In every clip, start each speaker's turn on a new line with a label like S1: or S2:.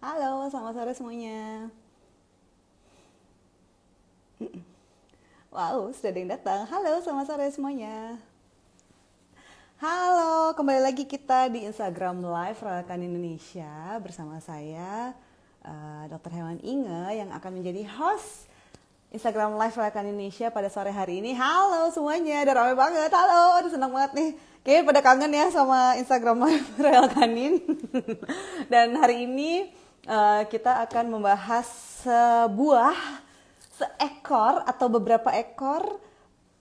S1: Halo, selamat sore semuanya. Wow, sudah ada yang datang. Halo, selamat sore semuanya. Halo, kembali lagi kita di Instagram Live Relakan Indonesia bersama saya, Dr. Hewan Inge yang akan menjadi host Instagram Live Relakan Indonesia pada sore hari ini. Halo semuanya, udah rame banget. Halo, udah senang banget nih. Kayaknya pada kangen ya sama Instagram Live Relakanin. Dan hari ini kita akan membahas seekor atau beberapa ekor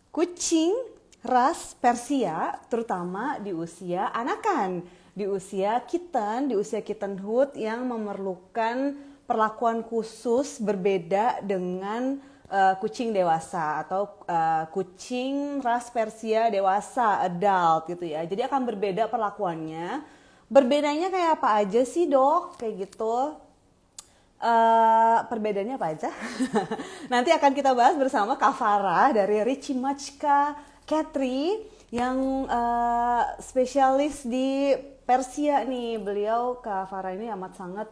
S1: kucing ras Persia, terutama di usia anakan, di usia kittenhood yang memerlukan perlakuan khusus berbeda dengan kucing dewasa atau kucing ras Persia dewasa, adult gitu ya. Jadi akan berbeda perlakuannya. Berbedanya kayak apa aja sih dok? Kayak gitu. Perbedaannya apa aja? Nanti akan kita bahas bersama Kak Farah dari Richimachka Catry yang spesialis di Persia nih. Beliau Kak Farah ini amat sangat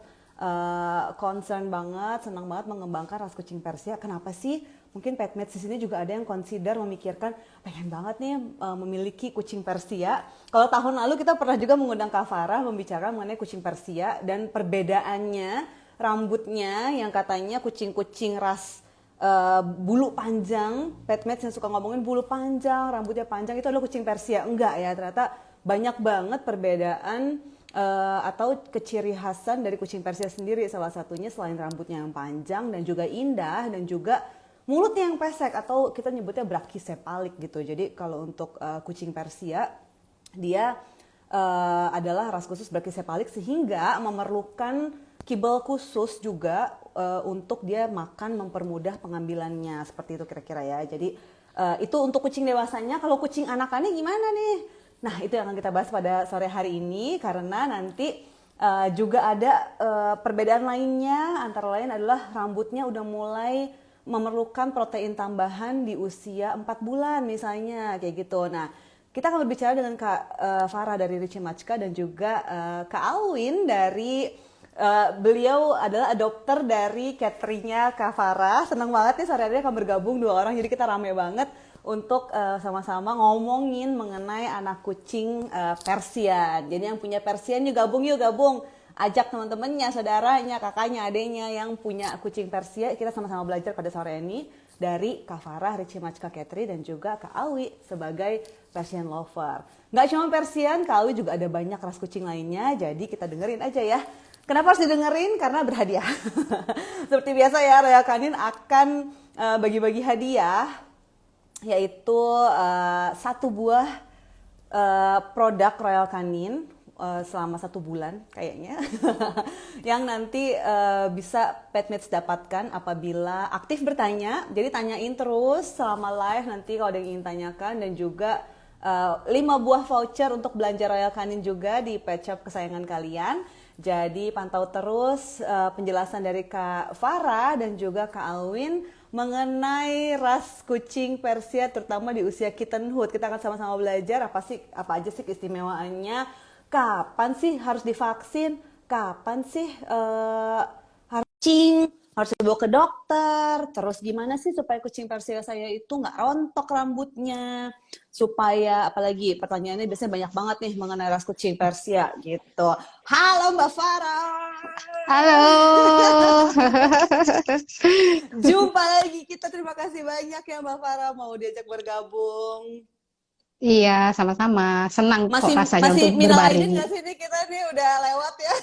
S1: concern banget, senang banget mengembangkan ras kucing Persia. Kenapa sih? Mungkin petmates di sini juga ada yang consider memikirkan pengen banget nih memiliki kucing Persia. Kalau tahun lalu kita pernah juga mengundang Kak Farah membicarakan mengenai kucing Persia dan perbedaannya rambutnya yang katanya kucing-kucing ras bulu panjang, petmates yang suka ngomongin bulu panjang, rambutnya panjang itu adalah kucing Persia. Enggak ya, ternyata banyak banget perbedaan atau keciri khasan dari kucing Persia sendiri. Salah satunya selain rambutnya yang panjang dan juga indah dan juga mulutnya yang pesek atau kita nyebutnya brachycephalic gitu. Jadi kalau untuk kucing Persia dia adalah ras khusus brachycephalic sehingga memerlukan kibel khusus juga untuk dia makan mempermudah pengambilannya seperti itu kira-kira ya. Jadi itu untuk kucing dewasanya. Kalau kucing anakannya gimana nih? Nah itu yang akan kita bahas pada sore hari ini karena nanti juga ada perbedaan lainnya. Antara lain adalah rambutnya udah mulai memerlukan protein tambahan di usia 4 bulan misalnya kayak gitu. Nah kita akan berbicara dengan Kak Farah dari Richimachka dan juga Kak Alwin dari beliau adalah adopter dari Catry-nya Kak Farah. Senang banget nih sore hari akan bergabung dua orang. Jadi kita rame banget untuk sama-sama ngomongin mengenai anak kucing Persian. Jadi yang punya Persian yuk gabung. Ajak teman-temannya, saudaranya, kakaknya, adenya yang punya kucing Persia. Kita sama-sama belajar pada sore ini dari Kak Farah, Richimachka Catry dan juga Kak Awi sebagai Persian lover. Nggak cuma Persian, Kak Awi juga ada banyak ras kucing lainnya. Jadi kita dengerin aja ya. Kenapa harus didengerin? Karena berhadiah. Seperti biasa ya, Royal Canin akan bagi-bagi hadiah, yaitu satu buah produk Royal Canin selama 1 bulan kayaknya, yang nanti bisa petmates dapatkan apabila aktif bertanya. Jadi tanyain terus selama live nanti kalau ada yang ingin tanyakan dan juga 5 buah voucher untuk belanja Royal Canin juga di pet shop kesayangan kalian. Jadi pantau terus penjelasan dari Kak Farah dan juga Kak Alwin mengenai ras kucing Persia terutama di usia kittenhood. Kita akan sama-sama belajar apa aja sih keistimewaannya, kapan sih harus divaksin, kapan sih kucing harus dibawa ke dokter, terus gimana sih supaya kucing Persia saya itu nggak rontok rambutnya, supaya apalagi pertanyaannya biasanya banyak banget nih mengenai ras kucing Persia gitu. Halo Mbak Farah.
S2: Halo.
S1: Jumpa lagi kita, terima kasih banyak ya Mbak Farah mau diajak bergabung.
S2: Iya, sama-sama. Senang kok
S1: Masih
S2: rasanya
S1: masih
S2: untuk
S1: minal
S2: berbagi.
S1: aidin nggak sih nih kita nih udah lewat ya?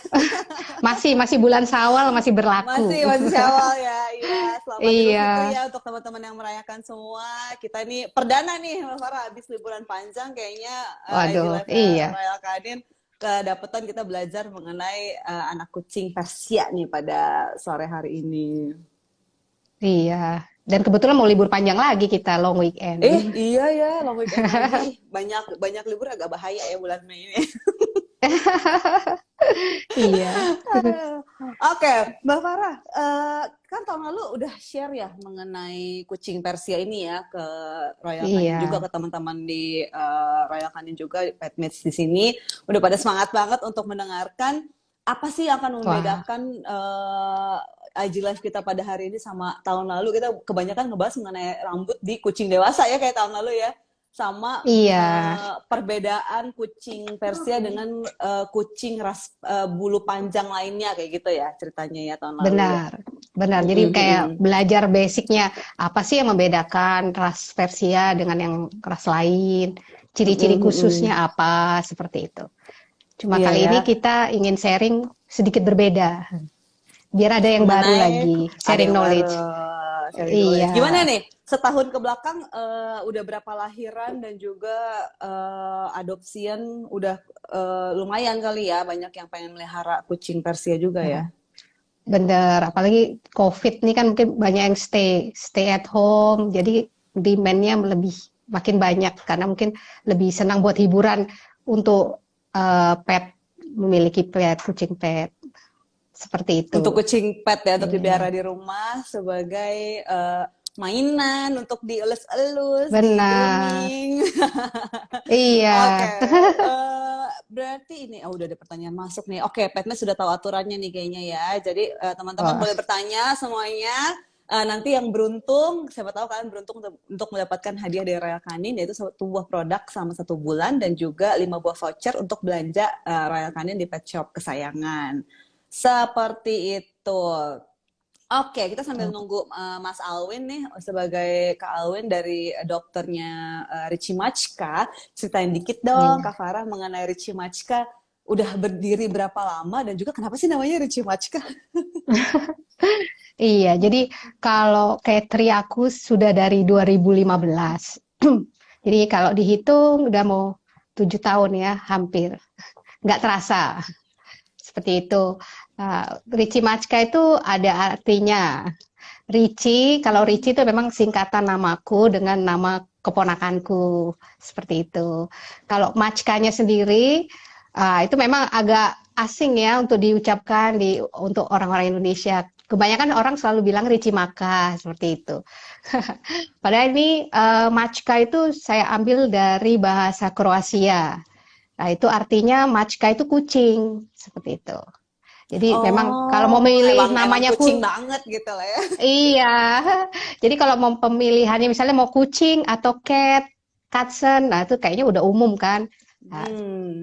S2: Masih bulan Syawal masih berlaku.
S1: Masih Syawal ya, iya. Selamat Idul
S2: Iya.
S1: Fitri ya untuk teman-teman yang merayakan semua. Kita ini perdana nih, Mbak Farah, habis liburan panjang kayaknya ID
S2: Waduh,
S1: Live
S2: iya.
S1: Royal Kadin kedapatan kita belajar mengenai anak kucing Persia nih pada sore hari ini.
S2: Iya. Dan kebetulan mau libur panjang lagi kita long weekend.
S1: Iya ya, long weekend lagi. Ih, banyak banyak libur agak bahaya ya bulan Mei ini.
S2: Iya.
S1: Oke, Mbak Farah, kan tahun lalu udah share ya mengenai kucing Persia ini ya ke Royal Canin juga,
S2: Iya.
S1: ke teman-teman di Royal Canin juga, petmates di sini. Udah pada semangat banget untuk mendengarkan apa sih yang akan
S2: Wah,
S1: membedakan IG live kita pada hari ini sama tahun lalu? Kita kebanyakan ngebahas mengenai rambut di kucing dewasa ya kayak tahun lalu ya. Sama
S2: iya,
S1: perbedaan kucing Persia dengan kucing ras bulu panjang lainnya kayak gitu ya ceritanya ya tahun lalu ya.
S2: benar, benar. Jadi
S1: Mm-mm,
S2: kayak
S1: mm-mm.
S2: belajar basicnya apa sih yang membedakan ras Persia dengan yang ras lain, ciri-ciri
S1: Mm-mm,
S2: khususnya
S1: mm-mm.
S2: apa, seperti itu. Cuma
S1: Iya
S2: kali
S1: ya,
S2: ini kita ingin sharing sedikit berbeda, biar ada yang baru
S1: mengenai
S2: lagi,
S1: ada
S2: sharing
S1: yang baru
S2: knowledge.
S1: sharing knowledge.
S2: Iya,
S1: Gimana nih? Setahun ke belakang udah berapa lahiran dan juga adopsian udah lumayan kali ya banyak yang pengen melihara kucing Persia juga ya.
S2: bener. Apalagi COVID ini kan mungkin banyak yang stay at home, jadi demand-nya lebih makin banyak karena mungkin lebih senang buat hiburan untuk pet, memiliki pet, kucing pet seperti
S1: Untuk
S2: itu.
S1: kucing pet ya untuk
S2: Iya,
S1: dipelihara di rumah sebagai mainan untuk dielus-elus, di
S2: benar.
S1: grooming.
S2: Iya,
S1: Oke, berarti ini udah ada pertanyaan masuk nih. Oke, Petnya sudah tahu aturannya nih kayaknya ya. Jadi teman-teman
S2: wah,
S1: boleh bertanya semuanya. Nanti yang beruntung, siapa tahu kalian beruntung untuk mendapatkan hadiah dari Royal Canin yaitu satu buah produk selama 1 bulan dan juga 5 buah voucher untuk belanja Royal Canin di pet shop kesayangan. Seperti itu. Oke, kita sambil nunggu Mas Alwin nih sebagai Kak Alwin dari dokternya Richie Machka. Ceritain dikit dong
S2: iya.
S1: Kak Farah mengenai Richie Machka. Udah berdiri berapa lama dan juga kenapa sih namanya Richie Machka?
S2: Iya, jadi kalau Katri aku sudah dari 2015. Jadi kalau dihitung udah mau 7 tahun ya, hampir. Nggak terasa, seperti itu. Richie Machka itu ada artinya. Richie, kalau Richie itu memang singkatan namaku dengan nama keponakanku, seperti itu. Kalau Machkanya sendiri, itu memang agak asing ya untuk diucapkan untuk orang-orang Indonesia. Kebanyakan orang selalu bilang Richie Maka, seperti itu. Padahal ini Mačka itu saya ambil dari bahasa Kroasia. Nah, itu artinya Mačka itu kucing, seperti itu. Jadi memang kalau mau
S1: Oh,
S2: memilih
S1: emang
S2: namanya
S1: kucing banget gitu lah ya.
S2: iya. Jadi kalau mau pemilihannya misalnya mau kucing atau Katzen, nah itu kayaknya udah umum kan. Nah,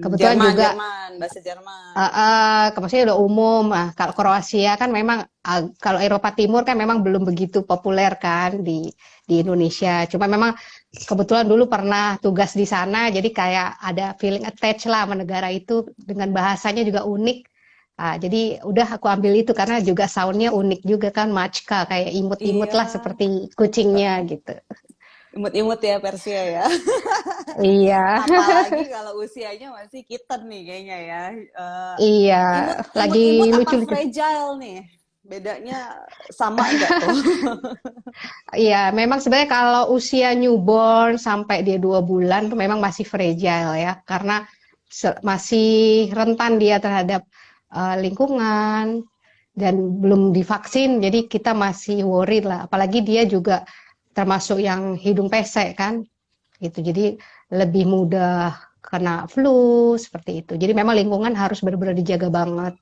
S2: kebetulan
S1: Jerman,
S2: juga
S1: Jerman, bahasa Jerman.
S2: maksudnya udah umum. Nah, kalau Kroasia kan memang kalau Eropa Timur kan memang belum begitu populer kan di Indonesia. Cuma memang kebetulan dulu pernah tugas di sana, jadi kayak ada feeling attached lah sama negara itu dengan bahasanya juga unik. Jadi udah aku ambil itu karena juga soundnya unik juga kan, Mačka kayak imut-imut
S1: Iya,
S2: lah seperti kucingnya gitu.
S1: imut-imut ya Persia ya.
S2: Iya,
S1: Apalagi kalau usianya masih kitten nih kayaknya ya.
S2: iya, lagi
S1: Imut-imut apa
S2: lucu-lucu.
S1: fragile nih? Bedanya sama nggak tuh?
S2: Iya, memang sebenarnya kalau usia newborn sampai dia 2 bulan tuh memang masih fragile ya, karena masih rentan dia terhadap lingkungan dan belum divaksin, jadi kita masih worried lah. Apalagi dia juga termasuk yang hidung pesek kan, gitu. Jadi lebih mudah kena flu seperti itu. Jadi memang lingkungan harus benar-benar dijaga banget.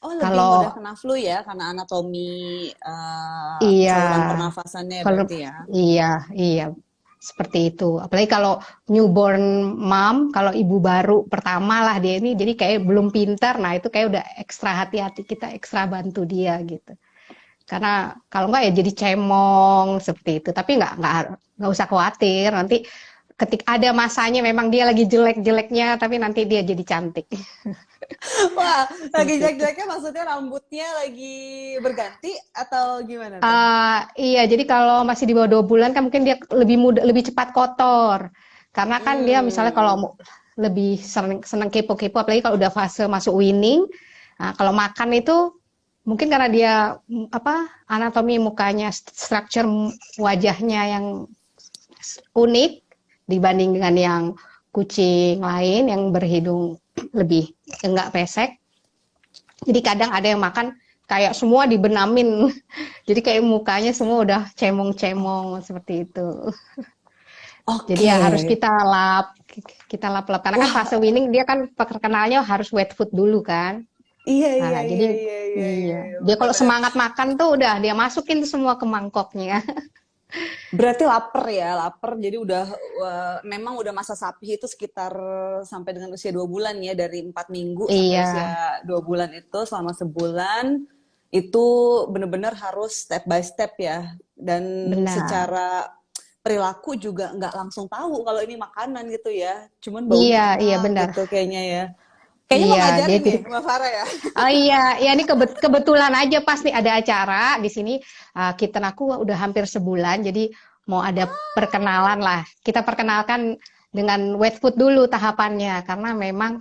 S1: Oh, lebih mudah
S2: Kalau
S1: kena flu ya karena anatomi
S2: iya,
S1: saluran pernafasannya
S2: kalau
S1: berarti ya.
S2: iya, iya, seperti itu. Apalagi kalau newborn mom, kalau ibu baru pertama lah dia ini, jadi kayak belum pintar. Nah itu kayak udah ekstra hati-hati, kita ekstra bantu dia gitu. Karena kalau enggak ya jadi cemong seperti itu. Tapi nggak usah khawatir. Nanti ketika ada masanya memang dia lagi jelek-jeleknya, tapi nanti dia jadi cantik.
S1: Wah, lagi
S2: Seperti itu.
S1: jelek-jeleknya maksudnya rambutnya lagi berganti atau gimana tuh?
S2: Iya, jadi kalau masih di bawah 2 bulan kan mungkin dia lebih mudah, lebih cepat kotor. Karena kan dia misalnya kalau
S1: Hmm.
S2: lebih seneng, seneng kepo-kepo, apalagi kalau udah fase masuk weaning, nah, kalau makan itu mungkin karena dia apa anatomi mukanya, structure wajahnya yang unik dibanding dengan yang kucing lain yang berhidung lebih enggak pesek. Jadi kadang ada yang makan kayak semua dibenamin. Jadi kayak mukanya semua udah cemong-cemong seperti itu.
S1: Oke.
S2: Jadi ya harus kita lap-lap karena kan
S1: Wah,
S2: fase weaning dia kan perkenalnya harus wet food dulu kan.
S1: iya iya
S2: Nah,
S1: iya
S2: jadi
S1: iya iya iya,
S2: iya,
S1: iya,
S2: dia kalau
S1: benar-benar.
S2: semangat makan tuh udah dia masukin semua ke mangkoknya.
S1: Berarti lapar ya, lapar. Jadi udah memang udah masa sapi itu sekitar sampai dengan usia 2 bulan ya, dari 4 minggu sampai
S2: Iya,
S1: usia 2 bulan itu selama sebulan itu benar-benar harus step by step ya. Dan
S2: benar.
S1: secara perilaku juga nggak langsung tahu kalau ini makanan gitu ya. Cuman baunya
S2: Iya, iya
S1: enak
S2: benar.
S1: gitu kayaknya ya. Kayaknya mau
S2: Iya, dia
S1: ngajarin
S2: jadi
S1: nih Mbak Farah ya.
S2: oh iya, ya ini kebetulan aja pas nih ada acara di sini. Kitten aku udah hampir sebulan, jadi mau ada perkenalan lah. Kita perkenalkan dengan wet food dulu tahapannya, karena memang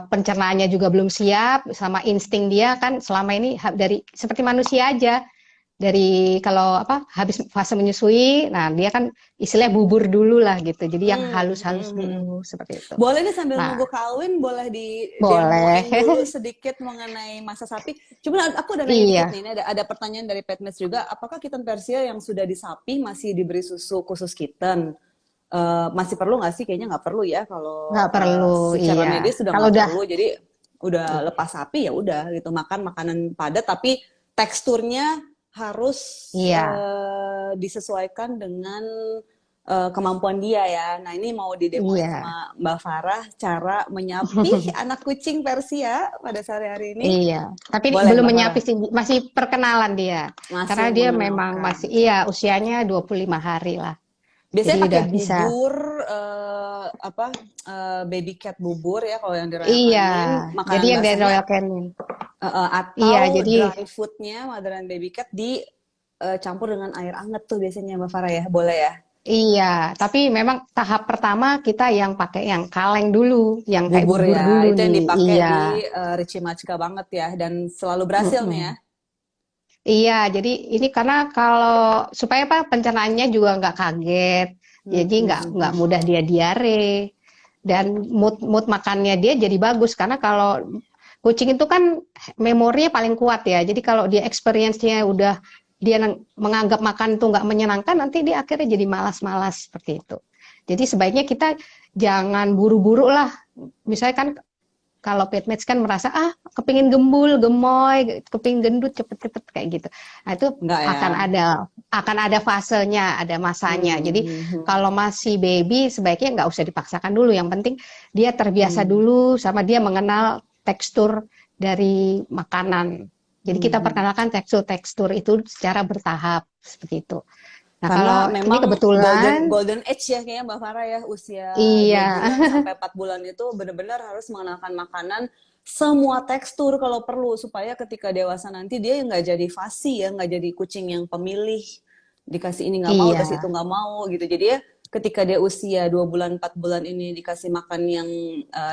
S2: pencernaannya juga belum siap, sama insting dia kan selama ini dari seperti manusia aja. Dari kalau apa habis fase menyusui, nah dia kan istilahnya bubur dulu lah gitu. Jadi yang halus-halus
S1: Hmm, hmm.
S2: dulu seperti itu.
S1: Boleh nih sambil
S2: Nah,
S1: nunggu kawin, boleh di
S2: boleh.
S1: demoin dulu sedikit mengenai masa sapi. Cuma aku ada nanya dikit
S2: Iya.
S1: nih, ini ada pertanyaan dari Petmes juga. Apakah kitten Persia yang sudah disapi masih diberi susu khusus kitten? Masih perlu nggak sih? Kayaknya nggak perlu ya kalau
S2: Nggak perlu,
S1: secara
S2: iya.
S1: medis sudah
S2: Kalau
S1: nggak
S2: udah,
S1: perlu. Jadi udah lepas sapi ya udah gitu, makan makanan padat tapi teksturnya harus
S2: iya,
S1: disesuaikan dengan kemampuan dia ya. Nah ini mau didemoin
S2: iya,
S1: sama Mbak Farah cara menyapi anak kucing Persia pada sore hari ini.
S2: iya. Tapi
S1: Boleh
S2: belum
S1: Mbak Farah?
S2: menyapi sih, masih perkenalan dia. Karena
S1: Masih
S2: dia memang masih,
S1: mengenalkan.
S2: iya, usianya 25 hari lah. Jadi
S1: Biasanya pakai
S2: udah bisa.
S1: bubur baby cat bubur ya kalau yang di Royal
S2: Iya,
S1: Canin,
S2: jadi
S1: makanan
S2: yang dari
S1: basahnya
S2: Royal Canin. Iya,
S1: atau
S2: jadi
S1: dry foodnya mother and baby cat dicampur dengan air anget tuh biasanya Mbak Farah ya, boleh ya?
S2: iya. Tapi memang tahap pertama kita yang pakai yang kaleng dulu, yang kayak
S1: Bubur
S2: bubur
S1: ya,
S2: dulu
S1: itu yang
S2: nih.
S1: dipakai
S2: Iya.
S1: di Richie Machka banget ya, dan selalu berhasil nih ya.
S2: Mm-mm. Iya, jadi ini karena kalau supaya apa pencernaannya juga nggak kaget,
S1: Hmm,
S2: jadi
S1: hmm,
S2: nggak
S1: hmm,
S2: mudah dia diare dan mood mood makannya dia jadi bagus karena kalau kucing itu kan memorinya paling kuat ya. Jadi kalau dia experience-nya udah dia menganggap makan itu nggak menyenangkan, nanti dia akhirnya jadi malas-malas seperti itu. Jadi sebaiknya kita jangan buru-buru lah. Misalnya kan kalau pet match kan merasa kepingin gembul, gemoy, kepingin gendut cepet-cepet kayak gitu. Nah itu
S1: Enggak ya.
S2: akan ada fasenya, ada masanya.
S1: Hmm,
S2: Jadi
S1: hmm, hmm,
S2: kalau masih baby sebaiknya nggak usah dipaksakan dulu. Yang penting dia terbiasa
S1: hmm,
S2: dulu sama dia mengenal tekstur dari makanan. Jadi
S1: hmm,
S2: kita
S1: hmm.
S2: perkenalkan tekstur-tekstur itu secara bertahap seperti itu. Nah
S1: Karena
S2: kalau ini
S1: memang golden
S2: kebetulan,
S1: golden age ya kayaknya Mbak Farah ya, usia
S2: iya,
S1: 2 bulan sampai 4 bulan itu benar-benar harus mengenalkan makanan semua tekstur kalau perlu supaya ketika dewasa nanti dia nggak jadi fasi ya, nggak jadi kucing yang pemilih, dikasih ini nggak mau
S2: iya,
S1: terus itu nggak mau gitu. Jadi ya ketika dia usia 2 bulan 4 bulan ini dikasih makan yang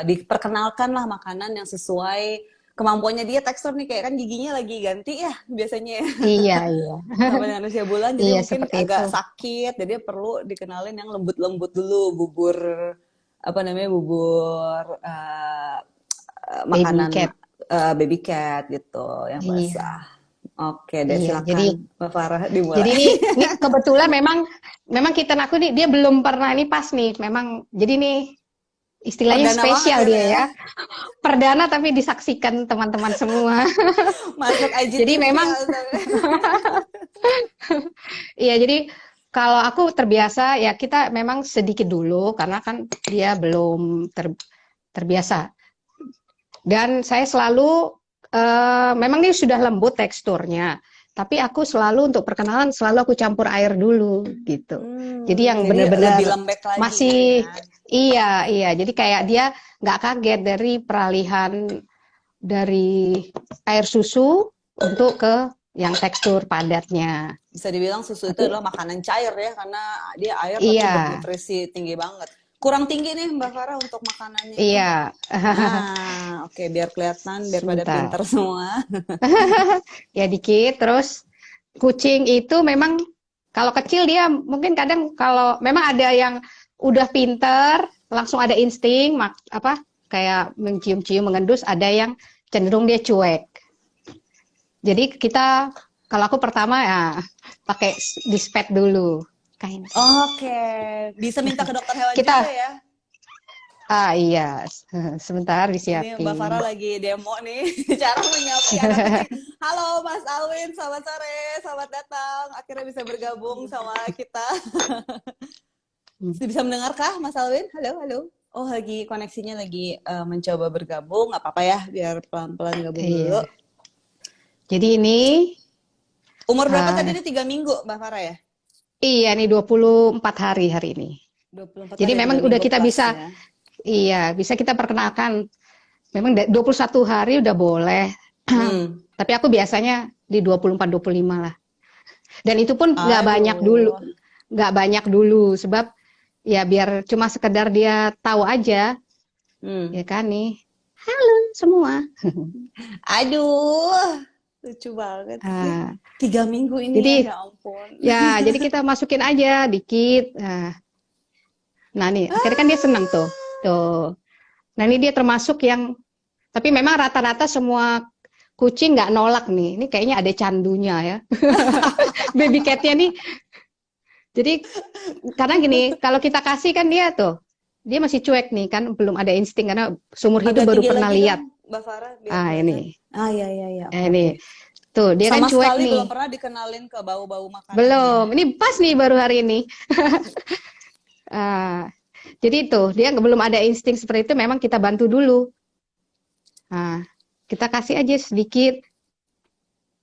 S1: diperkenalkan lah makanan yang sesuai kemampuannya dia, tekstur nih kayak kan giginya lagi ganti ya biasanya ya.
S2: iya, iya,
S1: Sampai dengan usia bulan jadi
S2: iya
S1: mungkin
S2: seperti itu.
S1: agak sakit jadi dia perlu dikenalin yang lembut-lembut dulu, bubur apa namanya, bubur
S2: Baby
S1: makanan
S2: cat.
S1: baby cat gitu yang
S2: Iya,
S1: basah. Oke deh,
S2: iya. Jadi
S1: silakan Mbak Farah
S2: jadi
S1: dimulai.
S2: ini kebetulan memang kita aku nih dia belum pernah ini pas nih. Memang jadi nih istilahnya
S1: Perdana banget
S2: spesial
S1: gitu
S2: dia
S1: ya,
S2: ya. Perdana tapi disaksikan teman-teman semua.
S1: masuk
S2: Jadi
S1: IGTV
S2: memang
S1: ya.
S2: iya jadi kalau aku terbiasa ya kita memang sedikit dulu karena kan dia belum terbiasa. Dan saya selalu memang dia sudah lembut teksturnya, tapi aku selalu untuk perkenalan selalu aku campur air dulu gitu. Jadi yang
S1: Jadi lebih
S2: benar-benar
S1: lembek lagi gitu
S2: masih
S1: ya.
S2: iya iya. Jadi kayak dia nggak kaget dari peralihan dari air susu untuk ke yang tekstur padatnya.
S1: Bisa dibilang susu itu
S2: Tapi
S1: adalah makanan cair ya, karena dia air tapi
S2: iya
S1: bernutrisi tinggi banget. Kurang tinggi nih Mbak Farah untuk makanannya itu.
S2: iya.
S1: Oke, biar kelihatan, biar pada
S2: Sebentar.
S1: pinter semua.
S2: Ya dikit terus kucing itu memang kalau kecil dia mungkin kadang kalau memang ada yang udah pinter langsung ada insting apa kayak mencium-cium mengendus, ada yang cenderung dia cuek. Jadi kita kalau aku pertama ya pakai dispet dulu. Kain.
S1: Oke, bisa minta ke dokter hewan juga
S2: Kita,
S1: ya.
S2: iya, sebentar
S1: Ini Mbak
S2: disiapin.
S1: Farah lagi demo nih cara menyapi anak kucing. Halo Mas Alwin, selamat sore, selamat datang. Akhirnya bisa bergabung sama kita. Bisa mendengarkah Mas Alwin? Halo, halo. Oh, lagi koneksinya lagi mencoba bergabung. Nggak apa-apa ya, biar pelan-pelan gabung dulu.
S2: Iya. Jadi ini,
S1: Umur berapa tadi
S2: ah,
S1: ini? 3 minggu, Mbak Farah ya?
S2: iya nih 24 hari hari ini.
S1: 24
S2: Jadi
S1: hari,
S2: memang
S1: tiga
S2: udah
S1: minggu
S2: kita
S1: plus
S2: bisa,
S1: ya.
S2: iya, bisa kita perkenalkan. Memang 21 hari udah boleh.
S1: Hmm.
S2: Tapi aku biasanya di 24-25 lah. Dan itu pun
S1: Aduh.
S2: nggak banyak dulu, sebab ya biar cuma sekedar dia tahu aja,
S1: Hmm.
S2: ya kan nih. Halo semua.
S1: Aduh. Lucu banget sih.
S2: Ah,
S1: 3 minggu ini ya,
S2: jadi
S1: ya ampun.
S2: jadi kita masukin aja dikit. Nah nih, akhirnya kan dia senang tuh. Tuh. Nah ini dia termasuk yang, tapi memang rata-rata semua kucing nggak nolak nih. Ini kayaknya ada candunya ya. Baby catnya nih. Jadi karena gini, kalau kita kasih kan dia masih cuek nih kan, belum ada insting karena seumur hidup
S1: Agak
S2: baru
S1: tinggi
S2: pernah
S1: lagi
S2: lihat.
S1: dong, Mbak Farah, biar
S2: Ah
S1: kelihatan.
S2: ini,
S1: Ah, ya, ya, ya. Oke,
S2: ini,
S1: oke.
S2: tuh dia kan
S1: Sama
S2: cuek
S1: sekali belum
S2: nih.
S1: pernah dikenalin ke bau-bau
S2: Belum,
S1: makanannya.
S2: ini pas nih baru hari ini. Ah, jadi itu dia belum ada insting seperti itu, memang kita bantu dulu. Nah, kita kasih aja sedikit.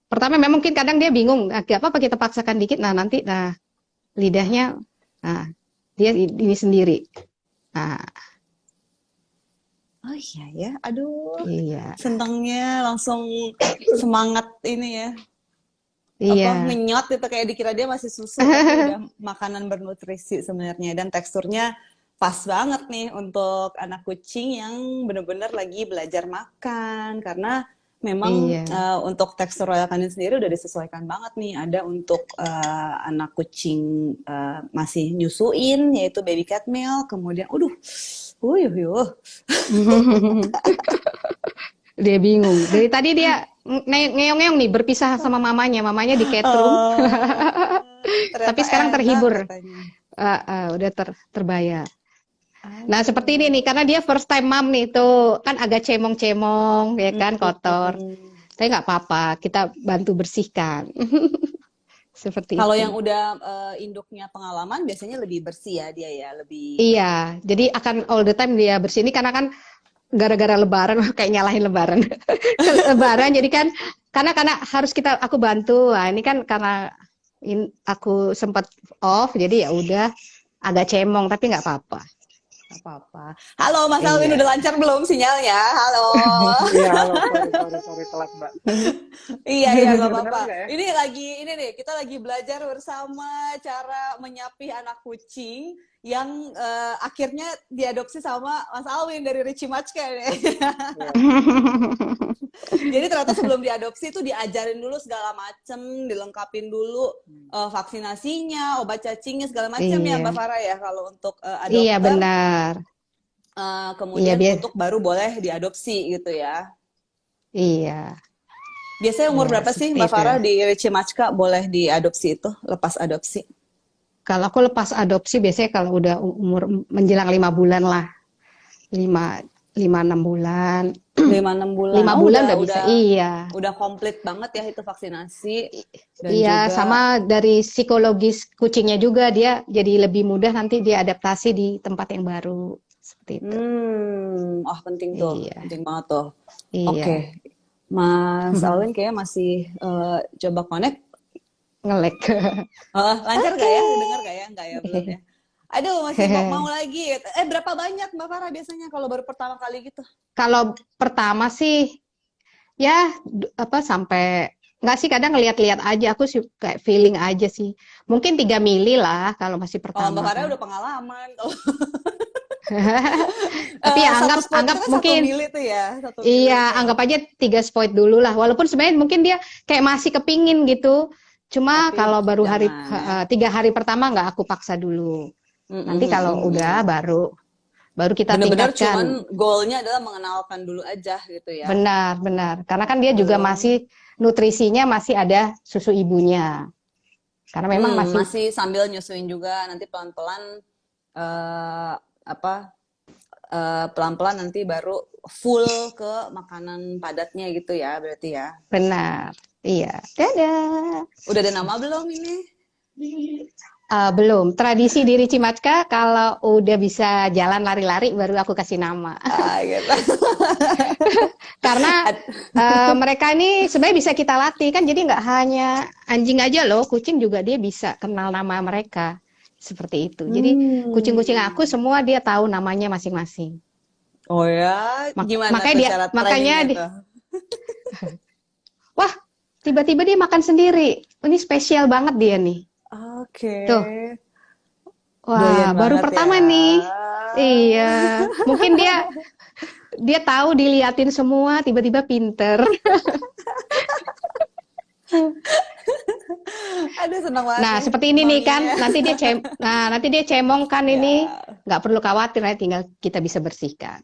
S2: Pertama memang mungkin kadang dia bingung, gak apa-apa kita paksakan dikit. Nah nanti, lidahnya, nah dia ini sendiri. Nah,
S1: Oh iya ya, aduh.
S2: iya,
S1: Senengnya langsung semangat ini ya. Apa
S2: iya.
S1: ngenyot itu kayak dikira dia masih susu tapi udah makanan bernutrisi sebenarnya dan teksturnya pas banget nih untuk anak kucing yang benar-benar lagi belajar makan karena memang
S2: Iya,
S1: untuk tekstur royal canin sendiri udah disesuaikan banget nih ada untuk anak kucing masih nyusuin yaitu baby cat meal kemudian uyuh yuh.
S2: dia bingung. Dari tadi dia ngeong-ngeong nih berpisah sama mamanya. Mamanya di cat room, tapi
S1: Ternyata
S2: sekarang
S1: enak
S2: terhibur.
S1: katanya.
S2: Udah terbayar. Nah, seperti ini
S1: Aduh.
S2: nih, karena dia first time mom nih, tuh kan agak cemong-cemong, ya kan, kotor.
S1: Mm.
S2: Tapi nggak apa-apa, kita bantu bersihkan. Seperti
S1: Kalau
S2: itu.
S1: yang udah induknya pengalaman biasanya lebih bersih ya dia ya, lebih
S2: Iya, jadi akan all the time dia bersih ini karena kan gara-gara lebaran, kayak nyalahin lebaran. Lebaran, jadi kan, karena harus aku bantu. Nah, ini kan karena aku sempat off, jadi ya udah agak cemong, tapi nggak apa-apa.
S1: apa-apa. Halo Mas Alwin, udah
S2: Iya.
S1: lancar belum sinyalnya? Halo.
S3: Iya, halo, sorry telat, Mbak.
S1: Iya, iya, nggak apa-apa.
S3: Kedengeran nggak ya?
S1: Ini nih, kita lagi belajar bersama cara menyapi anak kucing yang akhirnya diadopsi sama Mas Alwin dari Richie Matchka nih.
S3: Iya.
S1: Jadi ternyata sebelum diadopsi itu diajarin dulu segala macem, dilengkapin dulu vaksinasinya, obat cacingnya segala macam ya Mbak
S2: Iya,
S1: Farah ya kalau untuk
S2: iya
S1: adopter,
S2: benar. Iya,
S1: kemudian untuk baru boleh diadopsi gitu ya.
S2: iya,
S1: Biasanya umur
S2: iya
S1: berapa sih
S2: seperti
S1: Mbak
S2: itu.
S1: Farah di Richie Matchka boleh diadopsi itu, lepas adopsi?
S2: Kalau aku lepas adopsi biasanya kalau udah umur menjelang 5 bulan lah, lima 5-6 bulan,
S1: 5-6 bulan.
S2: lima
S1: Oh,
S2: bulan udah bisa. Iya,
S1: udah komplit banget ya itu vaksinasi dan
S2: iya
S1: juga
S2: sama dari psikologis kucingnya juga dia jadi lebih mudah nanti dia adaptasi di tempat yang baru seperti itu.
S1: penting tuh,
S2: Iya,
S1: penting banget tuh. Oke,
S2: iya,
S1: Mas Alwin kayaknya masih coba connect.
S2: ngelek.
S1: Lancar gak ya?
S2: Oke.
S1: Dengar gak ya? Enggak ya, belum ya. Aduh, masih mau lagi. Berapa banyak Mbak Farah biasanya kalau baru pertama kali gitu?
S2: Kalau pertama sih ya apa sampai nggak sih, kadang ngeliat-liat aja, aku sih kayak feeling aja sih, mungkin 3 mili lah kalau masih
S1: Kalau Mbak
S2: pertama
S1: Farah
S2: kan.
S1: udah pengalaman. Kalau
S2: Tapi ya
S1: satu
S2: anggap
S1: spot itu
S2: anggap
S1: kan satu
S2: mungkin,
S1: mili tuh ya, 1 mili
S2: iya
S1: itu.
S2: anggap aja 3 spot dulu lah, walaupun sebenarnya mungkin dia kayak masih kepingin gitu, cuma
S1: Tapi
S2: kalau baru
S1: jangan ya.
S2: 3 hari pertama nggak aku paksa dulu,
S1: Mm, mm,
S2: nanti
S1: mm,
S2: kalau
S1: mm,
S2: udah
S1: mm.
S2: baru baru kita
S1: Bener-bener
S2: tingkatkan.
S1: cuman goalnya adalah mengenalkan dulu aja gitu ya.
S2: Benar, benar, karena kan dia juga
S1: Belum.
S2: masih nutrisinya masih ada susu ibunya. Karena memang masih
S1: Masih sambil nyusuin juga nanti pelan-pelan eh apa pelan-pelan nanti baru full ke makanan padatnya gitu ya berarti ya.
S2: benar. Iya. Dadah.
S1: Udah ada nama belum ini?
S2: Belum. Tradisi diri Cimatka kalau udah bisa jalan lari-lari baru aku kasih nama.
S1: Gitu.
S2: Karena mereka ini sebenarnya bisa kita latih kan, jadi nggak hanya anjing aja loh, kucing juga dia bisa kenal nama mereka. Seperti itu. Jadi kucing-kucing aku semua dia tahu namanya masing-masing.
S1: Oh ya, gimana
S2: Makanya
S1: tuh
S2: dia,
S1: cara
S2: makanya
S1: trainingnya
S2: dia,
S1: tuh?
S2: wah, tiba-tiba dia makan sendiri. Ini spesial banget dia nih.
S1: Oke.
S2: Tuh, wah,
S1: Doyan
S2: baru
S1: banget
S2: pertama
S1: ya.
S2: nih. Iya, mungkin dia tahu diliatin semua, tiba-tiba pinter.
S1: Aduh, senang banget
S2: Nah,
S1: nih
S2: seperti ini nih kan,
S1: maminya.
S2: nanti dia cemong kan ini,
S1: Ya.
S2: nggak perlu khawatir ya, tinggal kita bisa bersihkan.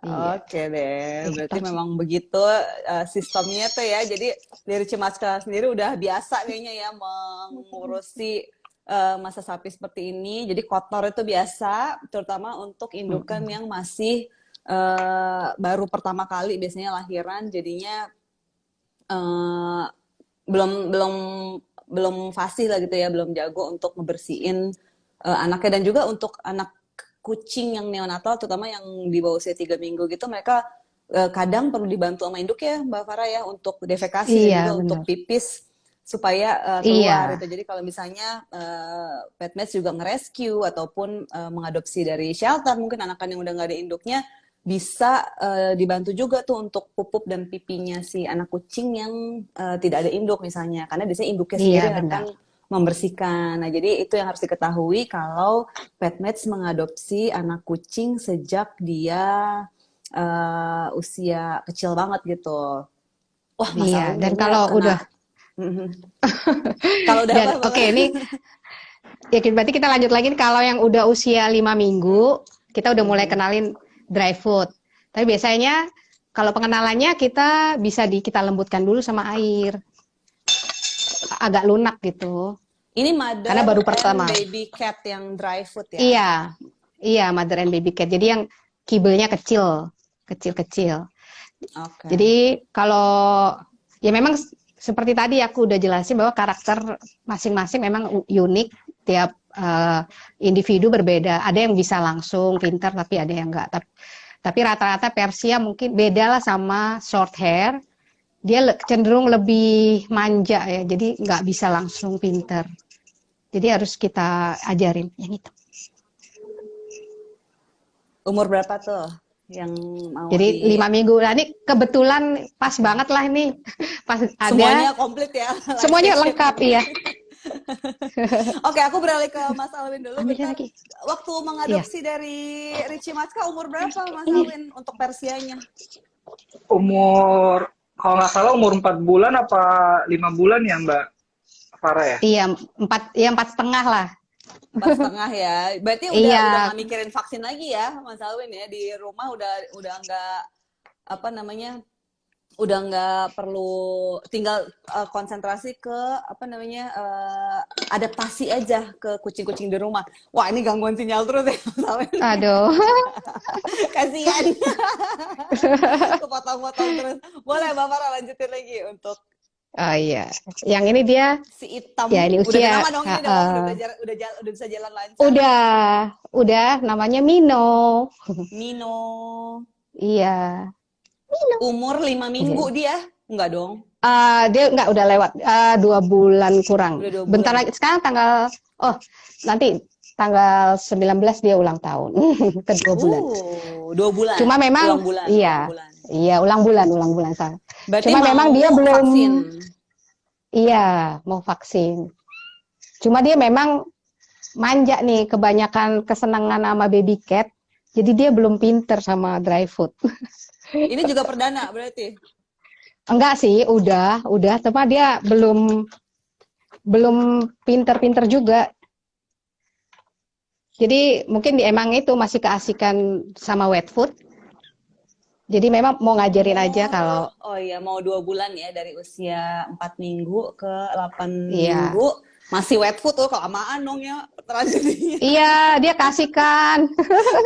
S2: Iya,
S1: Oke deh, berarti
S2: terus,
S1: memang begitu sistemnya tuh ya. Jadi dari Cimaska sendiri udah biasa kayaknya ya mengurusi masa sapi seperti ini. Jadi kotor itu biasa, terutama untuk indukan yang masih baru pertama kali biasanya lahiran, jadinya eh, belum belum belum fasih lah gitu ya, belum jago untuk ngebersihin anaknya dan juga untuk anak kucing yang neonatal terutama yang di bawah usia 3 minggu gitu mereka kadang perlu dibantu sama induk ya Mbak Farah ya untuk defekasi dan
S2: iya
S1: juga untuk
S2: benar,
S1: pipis supaya keluar
S2: iya,
S1: itu. Jadi kalau misalnya Petmeds juga nge-rescue ataupun mengadopsi dari shelter mungkin anakan yang udah nggak ada induknya bisa dibantu juga tuh untuk pupup dan pipinya si anak kucing yang tidak ada induk misalnya karena biasanya induknya
S2: iya
S1: sendiri yang
S2: benar,
S1: akan membersihkan. Nah, jadi itu yang harus diketahui kalau Petmeds mengadopsi anak kucing sejak dia usia kecil banget gitu. Wah, Mas
S2: iya.
S1: Alwin
S2: Dan
S1: kayaknya
S2: kalau udah,
S1: kena. Mhm. Kalau udah
S2: dan
S1: apa,
S2: oke
S1: Bapak?
S2: ini, ya berarti kita lanjut lagi nih, kalau yang udah usia 5 minggu, kita udah mulai
S1: Mhm.
S2: kenalin dry food. Tapi biasanya kalau pengenalannya kita lembutkan dulu sama air, agak lunak gitu.
S1: Ini
S2: Karena
S1: mother
S2: baru
S1: and
S2: pertama.
S1: baby cat yang dry food ya.
S2: Iya, iya, mother and baby cat. Jadi yang kibelnya kecil, kecil-kecil.
S1: Oke.
S2: Jadi kalau ya memang seperti tadi aku udah jelasin bahwa karakter masing-masing memang unik, tiap individu berbeda. Ada yang bisa langsung pintar, tapi ada yang enggak. Tapi rata-rata Persia mungkin beda lah sama short hair. Dia cenderung lebih manja ya, jadi nggak bisa langsung pintar. Jadi harus kita ajarin yang itu.
S1: Umur berapa tuh yang mau
S2: Jadi
S1: di
S2: 5 minggu. Nah, ini kebetulan pas banget lah ini. Pas ada
S1: semuanya komplit ya life
S2: semuanya
S1: station
S2: lengkap
S1: ini.
S2: ya.
S1: Oke, aku beralih ke Mas Alwin dulu
S2: Ambilnya
S1: bentar.
S2: lagi.
S1: Waktu
S2: Iya.
S1: mengadopsi dari Richie Matska umur berapa Mas Alwin untuk Persianya?
S3: Umur, kalau nggak salah umur 4 bulan apa 5 bulan ya Mbak Farah ya?
S2: Iya, 4,5 lah.
S1: 4,5 ya. Berarti udah
S2: Iya,
S1: nggak mikirin vaksin lagi ya, Mas Alwin ya. Di rumah udah nggak apa namanya, udah nggak perlu tinggal konsentrasi ke apa namanya adaptasi aja ke kucing-kucing di rumah. Wah ini gangguan sinyal terus ya, Mas Alwin.
S2: aduh.
S1: Kasihan. Kepotong-potong terus. Boleh Mbak Farah lanjutin lagi untuk
S2: Oh iya. Yang ini dia
S1: si hitam.
S2: ya ini
S1: Udah ada
S2: usia
S1: nama dong ini dong. Udah bisa jalan lancar.
S2: udah namanya Mino.
S1: Mino.
S2: Iya.
S1: Umur 5 minggu dia? Enggak dong.
S2: Dia nggak udah lewat 2 bulan kurang.
S1: Udah 2
S2: Bentar
S1: bulan.
S2: lagi sekarang nanti tanggal 19 dia ulang tahun. Ke 2 bulan.
S1: 2 bulan.
S2: Cuma memang
S1: Ulang bulan.
S2: iya.
S1: Ulang bulan.
S2: Iya, ulang bulan salah.
S1: Berarti
S2: Cuma
S1: mau
S2: memang dia belum
S1: vaksin.
S2: iya, mau vaksin. Cuma dia memang manja nih, kebanyakan kesenangan sama baby cat. Jadi dia belum pinter sama dry food.
S1: Ini juga perdana berarti.
S2: Enggak sih, udah, cuma dia belum pinter-pinter juga. Jadi mungkin emang itu masih keasikan sama wet food. Jadi memang mau ngajarin aja kalau
S1: Oh iya, mau 2 bulan ya, dari usia 4 minggu ke 8
S2: iya.
S1: minggu. Masih wet food tuh, kelamaan dong ya tragedinya.
S2: Iya, dia kasihkan.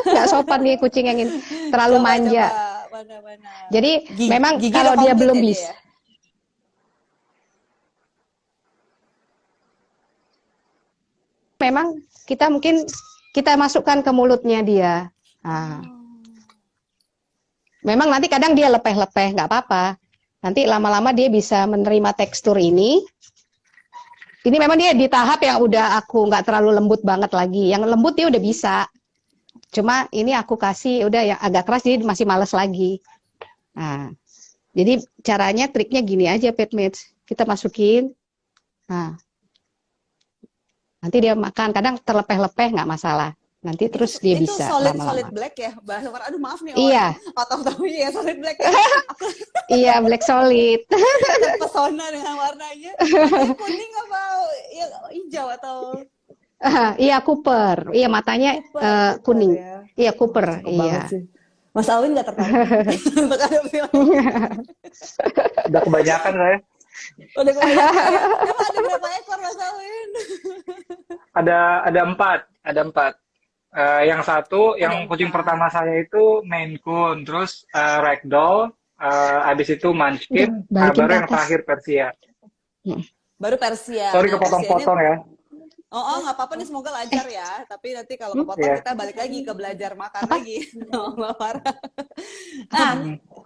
S2: Nggak sopan nih kucing yang ini. Terlalu
S1: Coba,
S2: manja.
S1: mana-mana.
S2: Jadi memang
S1: Gigi udah
S2: kalau dia
S1: komplit
S2: belum
S1: ya dia
S2: bisa,
S1: ya?
S2: memang kita mungkin kita masukkan ke mulutnya dia. Nah, memang nanti kadang dia lepeh-lepeh, nggak apa-apa. Nanti lama-lama dia bisa menerima tekstur ini. Ini memang dia di tahap yang udah aku nggak terlalu lembut banget lagi. Yang lembut dia udah bisa. Cuma ini aku kasih udah yang agak keras, jadi masih males lagi. Nah, jadi caranya triknya gini aja, Petmates. Kita masukin. Nah, nanti dia makan. Kadang terlepeh-lepeh nggak masalah. Nanti terus dia
S1: Itu
S2: bisa
S1: solid
S2: lama-lama.
S1: black ya, bahasa aduh maaf nih orang
S2: Iya,
S1: tahu ya solid black ya. Aku
S2: iya black solid.
S1: terpesona dengan warnanya. Matanya kuning apa ya, hijau atau
S2: Iya Cooper. Iya matanya
S1: Cooper
S2: kuning.
S1: ya.
S2: Iya Cooper.
S1: Cakep banget
S2: Iya.
S1: sih. Mas Alwin nggak tertarik untuk ada film?
S3: Udah kebanyakan saya.
S1: Udah kebanyakan ya. Emang ada berapa ekor Mas Alwin?
S3: Ada empat, ada empat. Yang satu,
S1: Ada
S3: yang kucing
S1: 4.
S3: pertama saya itu Maine Coon, terus Ragdoll, abis itu
S2: Udah
S3: Munchkin,
S2: balikin
S3: baru
S2: ke
S3: yang
S2: atas.
S3: terakhir Persia.
S1: Baru Persia.
S3: Sorry
S1: Nah, Persia ini
S3: kepotong-potong ya.
S1: nggak apa-apa nih, semoga lancar ya. Tapi nanti kalau kepotong
S3: Iya.
S1: kita balik lagi ke belajar makan
S2: Apa?
S1: lagi sama Mbak Farah. Nah,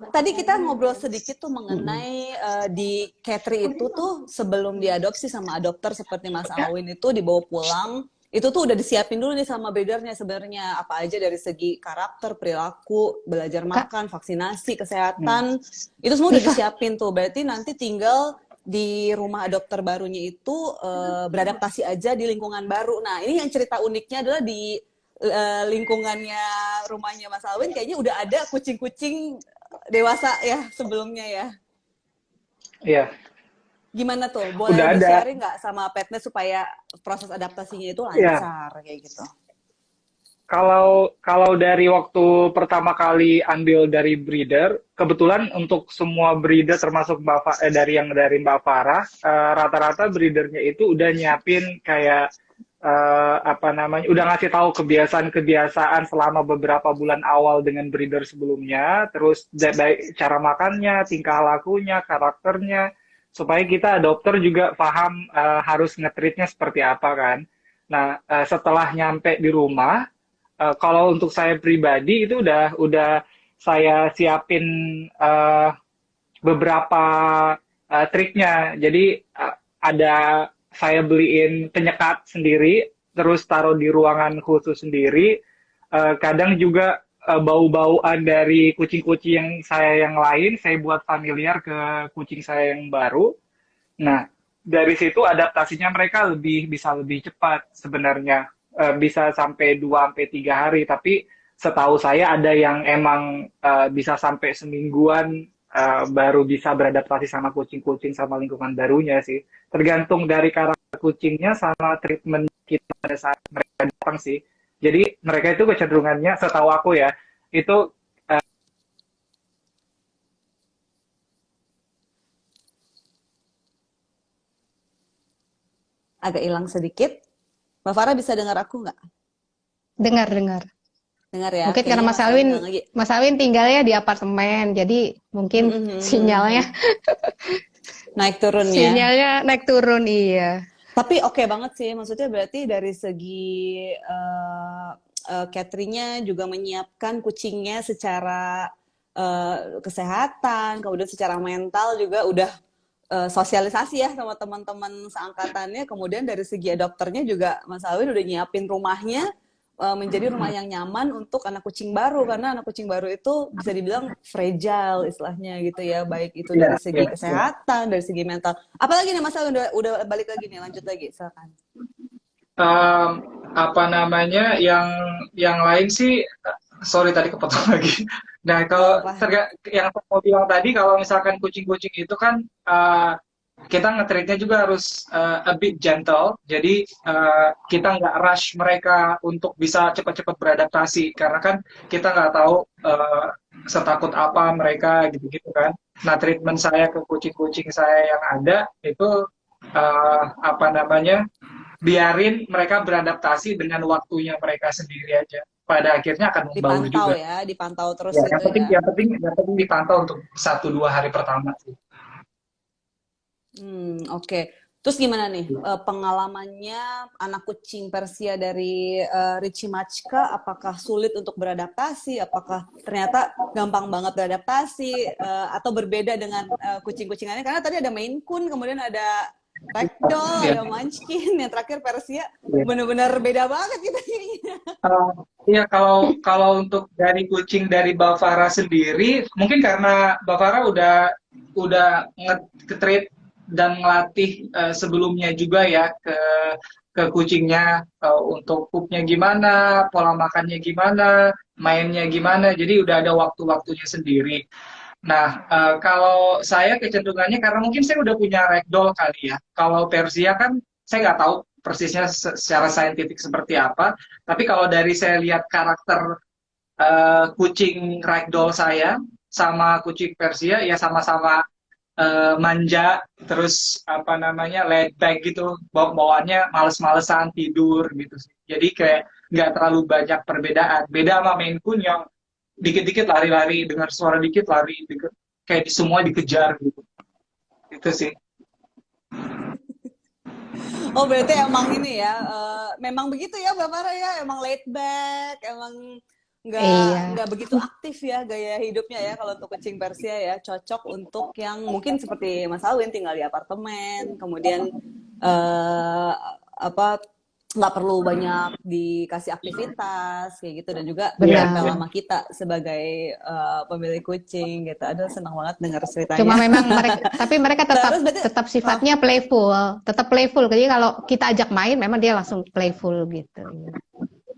S1: tadi kita ngobrol sedikit tuh mengenai di Catry itu tuh sebelum diadopsi sama adopter seperti Mas Alwin itu dibawa pulang, itu tuh udah disiapin dulu nih sama breedernya sebenarnya apa aja dari segi karakter, perilaku, belajar makan, vaksinasi, kesehatan, itu semua udah disiapin tuh. Berarti nanti tinggal di rumah adopter barunya itu beradaptasi aja di lingkungan baru. Nah, ini yang cerita uniknya adalah di lingkungannya rumahnya Mas Alwin kayaknya udah ada kucing-kucing dewasa ya sebelumnya ya.
S3: Iya,
S1: Gimana tuh? Boleh
S3: udah ada.
S1: di-sharing nggak sama petnya supaya proses adaptasinya itu
S3: Iya.
S1: lancar kayak gitu?
S3: Kalau dari waktu pertama kali ambil dari breeder, kebetulan untuk semua breeder termasuk dari Mbak Farah, rata-rata breedernya itu udah nyiapin kayak apa namanya, udah ngasih tahu kebiasaan-kebiasaan selama beberapa bulan awal dengan breeder sebelumnya, terus baik cara makannya, tingkah lakunya, karakternya, supaya kita adopter juga paham harus nge-treatnya seperti apa kan. Nah, setelah nyampe di rumah, kalau untuk saya pribadi itu udah saya siapin beberapa triknya. Jadi ada saya beliin penyekat sendiri, terus taruh di ruangan khusus sendiri. Kadang juga bau-bauan dari kucing-kucing yang lain, saya buat familiar ke kucing saya yang baru. Nah, dari situ adaptasinya mereka bisa lebih cepat sebenarnya. Bisa sampai 2 sampai 3 hari, tapi setahu saya ada yang emang bisa sampai semingguan baru bisa beradaptasi sama kucing-kucing sama lingkungan barunya sih. Tergantung dari karakter kucingnya sama treatment kita pada saat mereka datang sih. Jadi mereka itu kecenderungannya setahu aku ya, itu
S1: Agak hilang sedikit. Mbak Farah bisa dengar aku nggak?
S2: Dengar.
S1: Dengar ya?
S2: Mungkin karena
S1: Kayaknya
S2: Mas Alwin tinggalnya di apartemen, jadi mungkin sinyalnya
S1: naik turun ya.
S2: sinyalnya naik turun, iya.
S1: Tapi oke banget sih, maksudnya berarti dari segi Catry-nya juga menyiapkan kucingnya secara kesehatan, kemudian secara mental juga udah sosialisasi ya sama teman-teman seangkatannya. Kemudian dari segi adopternya juga Mas Alwin udah nyiapin rumahnya menjadi rumah yang nyaman untuk anak kucing baru, karena anak kucing baru itu bisa dibilang fragile istilahnya gitu ya, baik itu dari segi kesehatan, dari segi mental. Apalagi nih Mas Alwin udah balik lagi nih, lanjut lagi silakan.
S3: apa namanya yang lain sih, sorry tadi kepotong lagi. Nah, kalau yang saya mau bilang tadi, kalau misalkan kucing-kucing itu kan kita nge-treatnya juga harus a bit gentle. Jadi kita nggak rush mereka untuk bisa cepat-cepat beradaptasi, karena kan kita nggak tahu setakut apa mereka gitu-gitu kan. Nah, treatment saya ke kucing-kucing saya yang ada itu apa namanya, biarin mereka beradaptasi dengan waktunya mereka sendiri aja. Pada akhirnya akan membaur
S1: Dipantau
S3: juga.
S1: ya, dipantau terus
S3: Ya,
S1: gitu ya.
S3: yang penting dipantau untuk 1-2 hari pertama sih.
S1: Oke. Terus gimana nih pengalamannya anak kucing Persia dari Richie Machka? Apakah sulit untuk beradaptasi? Apakah ternyata gampang banget beradaptasi? Atau berbeda dengan kucing-kucing lainnya? Karena tadi ada Maine Coon, kemudian ada Ragdoll,
S3: Ya.
S1: ada Munchkin, yang terakhir Persia.
S3: Ya.
S1: Bener-bener beda banget gitu kayaknya.
S3: Iya, kalau untuk dari kucing dari Bavara sendiri, mungkin karena Bavara udah nge-treat dan ngelatih sebelumnya juga ya ke kucingnya, untuk pupnya gimana, pola makannya gimana, mainnya gimana, jadi udah ada waktu-waktunya sendiri. Nah, kalau saya kecenderungannya karena mungkin saya udah punya ragdoll kali ya. Kalau Persia kan saya nggak tahu persisnya secara saintifik seperti apa. Tapi kalau dari saya lihat karakter kucing ragdoll saya sama kucing Persia ya sama-sama manja, terus apa namanya laid back gitu, bawaannya males-malesan tidur gitu sih. Jadi kayak nggak terlalu banyak perbedaan. Beda sama Maine Coon yang dikit-dikit lari-lari, dengar suara dikit lari, kayak semua dikejar gitu. Itu sih.
S1: Oh berarti emang ini ya, memang begitu ya Mbak Farah ya, emang laid back, emang
S2: Iya.
S1: nggak begitu aktif ya gaya hidupnya ya kalau untuk kucing Persia ya, cocok untuk yang mungkin seperti Mas Alwin tinggal di apartemen, kemudian apa nggak perlu banyak dikasih aktivitas kayak gitu dan juga
S2: Benar.
S1: nempel sama kita sebagai pemilik kucing gitu. Aduh senang banget dengar ceritanya.
S2: Cuma memang mereka
S1: Terus berarti
S2: tetap sifatnya playful, tetap playful. Jadi kalau kita ajak main, memang dia langsung playful gitu.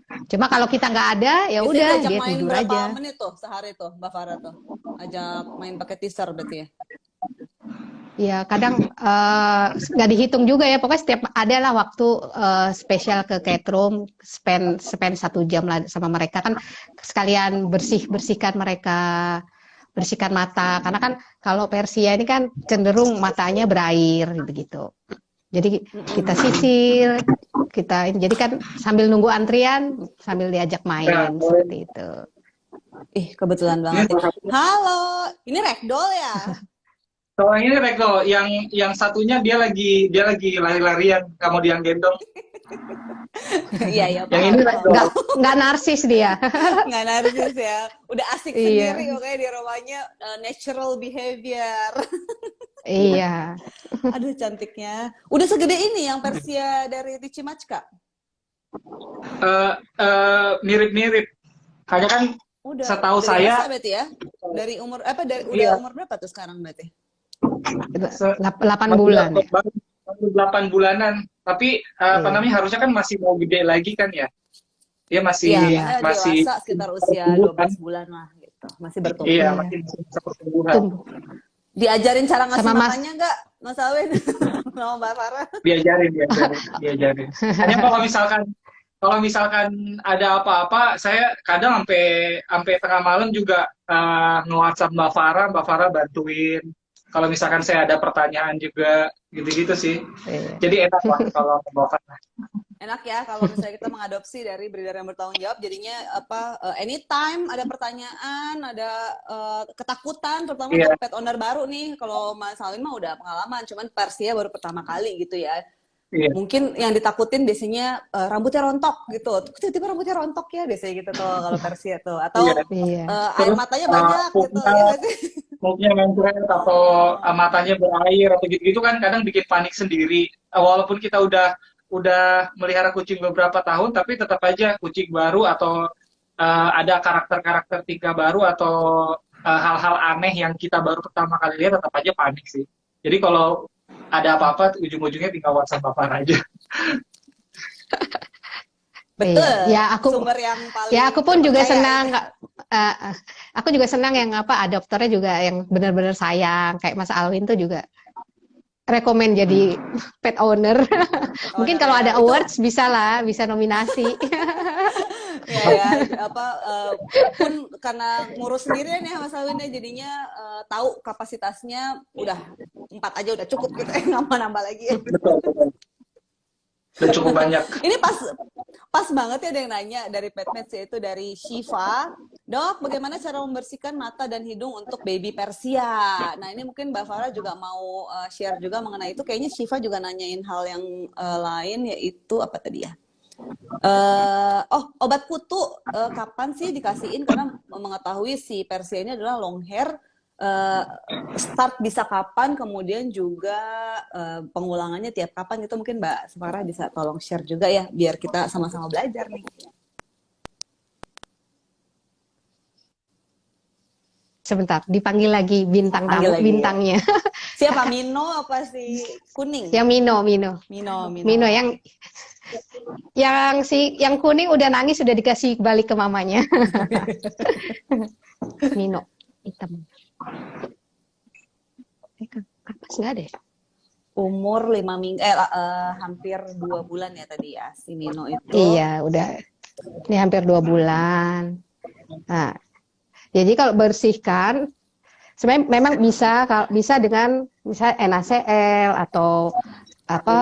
S2: Cuma kalau kita nggak ada, ya
S1: biasanya
S2: udah
S1: diajak
S2: dia
S1: main
S2: tidur
S1: berapa
S2: aja.
S1: menit tuh sehari tuh Mbak Farah tuh? Ajak main pakai teaser berarti ya?
S2: Ya kadang nggak dihitung juga ya. Pokoknya setiap ada lah waktu spesial ke cat room, spend 1 jam lah sama mereka kan sekalian bersihkan mereka, bersihkan mata. Karena kan kalau Persia ini kan cenderung matanya berair gitu. Jadi kita sisir, jadi kan sambil nunggu antrian, sambil diajak main seperti itu.
S1: Ih kebetulan banget ya. Halo, ini ragdoll ya?
S3: Kalau ini ragdoll, yang satunya dia lagi lari-larian, kamu dia gendong.
S1: Iya iya.
S3: Yang ini ragdoll.
S2: Nggak narsis dia.
S1: Nggak narsis ya. Udah asik
S2: Iya.
S1: sendiri pokoknya di rumahnya, natural behavior.
S2: Iya.
S1: Aduh cantiknya. Udah segede ini yang Persia dari Richie Machka?
S3: Mirip-mirip. Hanya kan
S1: Udah.
S3: setahu
S1: Dari
S3: saya
S1: masa berarti ya? Dari umur apa? Udah
S3: iya,
S1: umur berapa tuh sekarang berarti?
S2: 8 bulan ya.
S3: baru 8 bulanan. Tapi apa namanya harusnya kan masih mau gede lagi kan ya? Dia masih
S1: Iya,
S3: masih
S1: dewasa sekitar usia
S3: pertumbuhan.
S1: 12 bulan lah gitu. Masih bertumbuh.
S3: Iya,
S2: Iya.
S3: masih bisa pertumbuhan.
S2: Tumbuh.
S1: Diajarin cara ngasih
S2: Sama Mas-
S1: makannya nggak, Mas Alwin? Sama Mbak Farah?
S3: Diajarin. Hanya kalau misalkan ada apa-apa, saya kadang sampai tengah malam juga nge-WhatsApp Mbak Farah bantuin. Kalau misalkan saya ada pertanyaan juga, gitu-gitu sih.
S2: Iya.
S3: Jadi enak lah kalau Mbak Farah.
S1: Enak ya kalau misalnya kita mengadopsi dari breeder yang bertanggung jawab, jadinya anytime ada pertanyaan, ada ketakutan, terutama untuk pet owner baru nih. Kalau Mas Alwin mah udah pengalaman, cuman Persia baru pertama kali gitu ya.
S3: Iya.
S1: Mungkin yang ditakutin biasanya rambutnya rontok gitu. Tiba-tiba rambutnya rontok ya biasanya gitu tuh kalau Persia tuh. Atau
S2: Iya.
S1: air matanya banyak gitu. Ya,
S3: Mungkin mencret atau matanya berair atau gitu-gitu kan kadang bikin panik sendiri. Walaupun kita udah melihara kucing beberapa tahun, tapi tetap aja kucing baru atau ada karakter-karakter tingkah baru atau hal-hal aneh yang kita baru pertama kali lihat, tetap aja panik sih. Jadi kalau ada apa-apa, ujung-ujungnya tinggal WhatsApp Bapak aja.
S1: betul.
S2: Ya
S1: sumber yang paling
S2: aku pun juga
S1: terpercaya.
S2: senang. Aku juga senang yang adopternya juga yang benar-benar sayang. Kayak Mas Alwin tuh juga rekomen jadi pet owner. Mungkin kalau ada awards bisa nominasi.
S1: Ya ya, apa pun karena ngurus sendirian ya Mas Alwin ya, jadinya tahu kapasitasnya udah 4 aja udah cukup gitu ya, nggak mau nambah lagi.
S3: Betul, betul. Udah cukup banyak.
S1: Ini pas banget ya ada yang nanya dari PetMeds, yaitu dari Shiva. Dok, bagaimana cara membersihkan mata dan hidung untuk baby Persia? Nah, ini mungkin Mbak Farah juga mau share juga mengenai itu. Kayaknya Shiva juga nanyain hal yang lain, yaitu apa tadi ya? Obat kutu kapan sih dikasihin? Karena mengetahui si Persia ini adalah long hair. Start bisa kapan, kemudian juga pengulangannya tiap kapan, itu mungkin Mbak Farah bisa tolong share juga ya, biar kita sama-sama belajar nih.
S2: Sebentar, dipanggil lagi bintang
S1: Panggil
S2: tamu,
S1: lagi,
S2: bintangnya.
S1: Siapa? Mino apa si kuning?
S2: Yang Mino.
S1: Mino.
S2: Yang kuning udah nangis, sudah dikasih balik ke mamanya. Mino, hitam. Kapas nggak deh?
S1: Umur 5 minggu, hampir 2 bulan ya tadi ya, si Mino itu.
S2: Iya, udah. Ini hampir 2 bulan. Nah, jadi kalau bersihkan, sebenarnya memang bisa dengan misalnya NaCl atau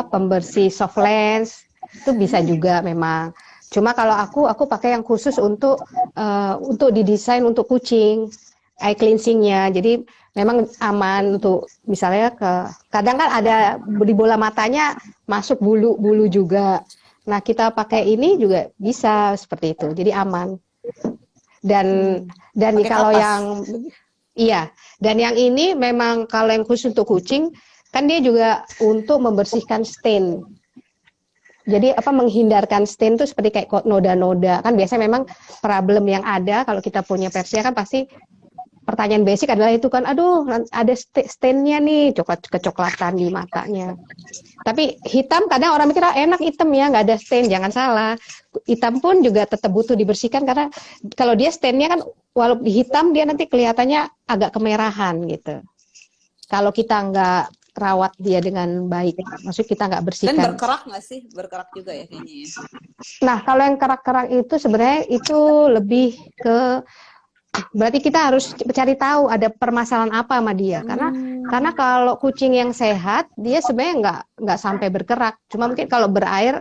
S2: pembersih soft lens, itu bisa juga memang. Cuma kalau aku pakai yang khusus untuk didesain untuk kucing, eye cleansingnya. Jadi memang aman untuk misalnya kadang kan ada di bola matanya masuk bulu juga. Nah, kita pakai ini juga bisa seperti itu. Jadi aman. Dan kalau kapas. Dan yang ini memang kalau yang khusus untuk kucing kan dia juga untuk membersihkan stain. Jadi menghindarkan stain itu seperti kayak noda-noda. Kan biasanya memang problem yang ada kalau kita punya Persia kan pasti pertanyaan basic adalah itu kan, aduh ada stainnya nih, kecoklatan di matanya. Tapi hitam kadang orang mikir enak hitam ya, nggak ada stain. Jangan salah, hitam pun juga tetap butuh dibersihkan karena kalau dia stainnya kan walaupun hitam dia nanti kelihatannya agak kemerahan gitu. Kalau kita nggak rawat dia dengan baik, maksud kita nggak bersihkan.
S1: Dan berkerak nggak sih? Berkerak juga ya kayaknya ya.
S2: Nah, kalau yang kerak-kerak itu sebenarnya itu lebih ke berarti kita harus cari tahu ada permasalahan apa sama dia, karena kalau kucing yang sehat dia sebenarnya nggak sampai berkerak, cuma mungkin kalau berair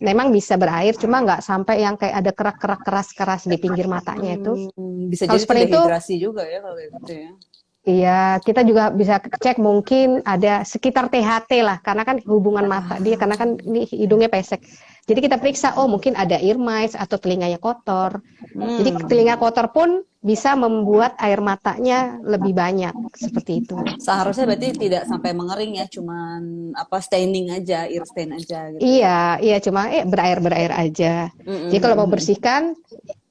S2: memang bisa berair, cuma nggak sampai yang kayak ada kerak-kerak keras-keras di pinggir matanya itu.
S1: Bisa
S2: kalau
S1: jadi
S2: seperti itu
S1: dehidrasi juga ya kalau gitu ya.
S2: Iya, kita juga bisa cek mungkin ada sekitar THT lah, karena kan hubungan mata dia, karena kan ini hidungnya pesek. Jadi kita periksa, mungkin ada ear mites atau telinganya kotor. Jadi telinga kotor pun bisa membuat air matanya lebih banyak, seperti itu.
S1: Seharusnya berarti tidak sampai mengering ya, cuman staining aja, ear stain aja gitu.
S2: Iya, cuma berair aja. Jadi kalau mau bersihkan,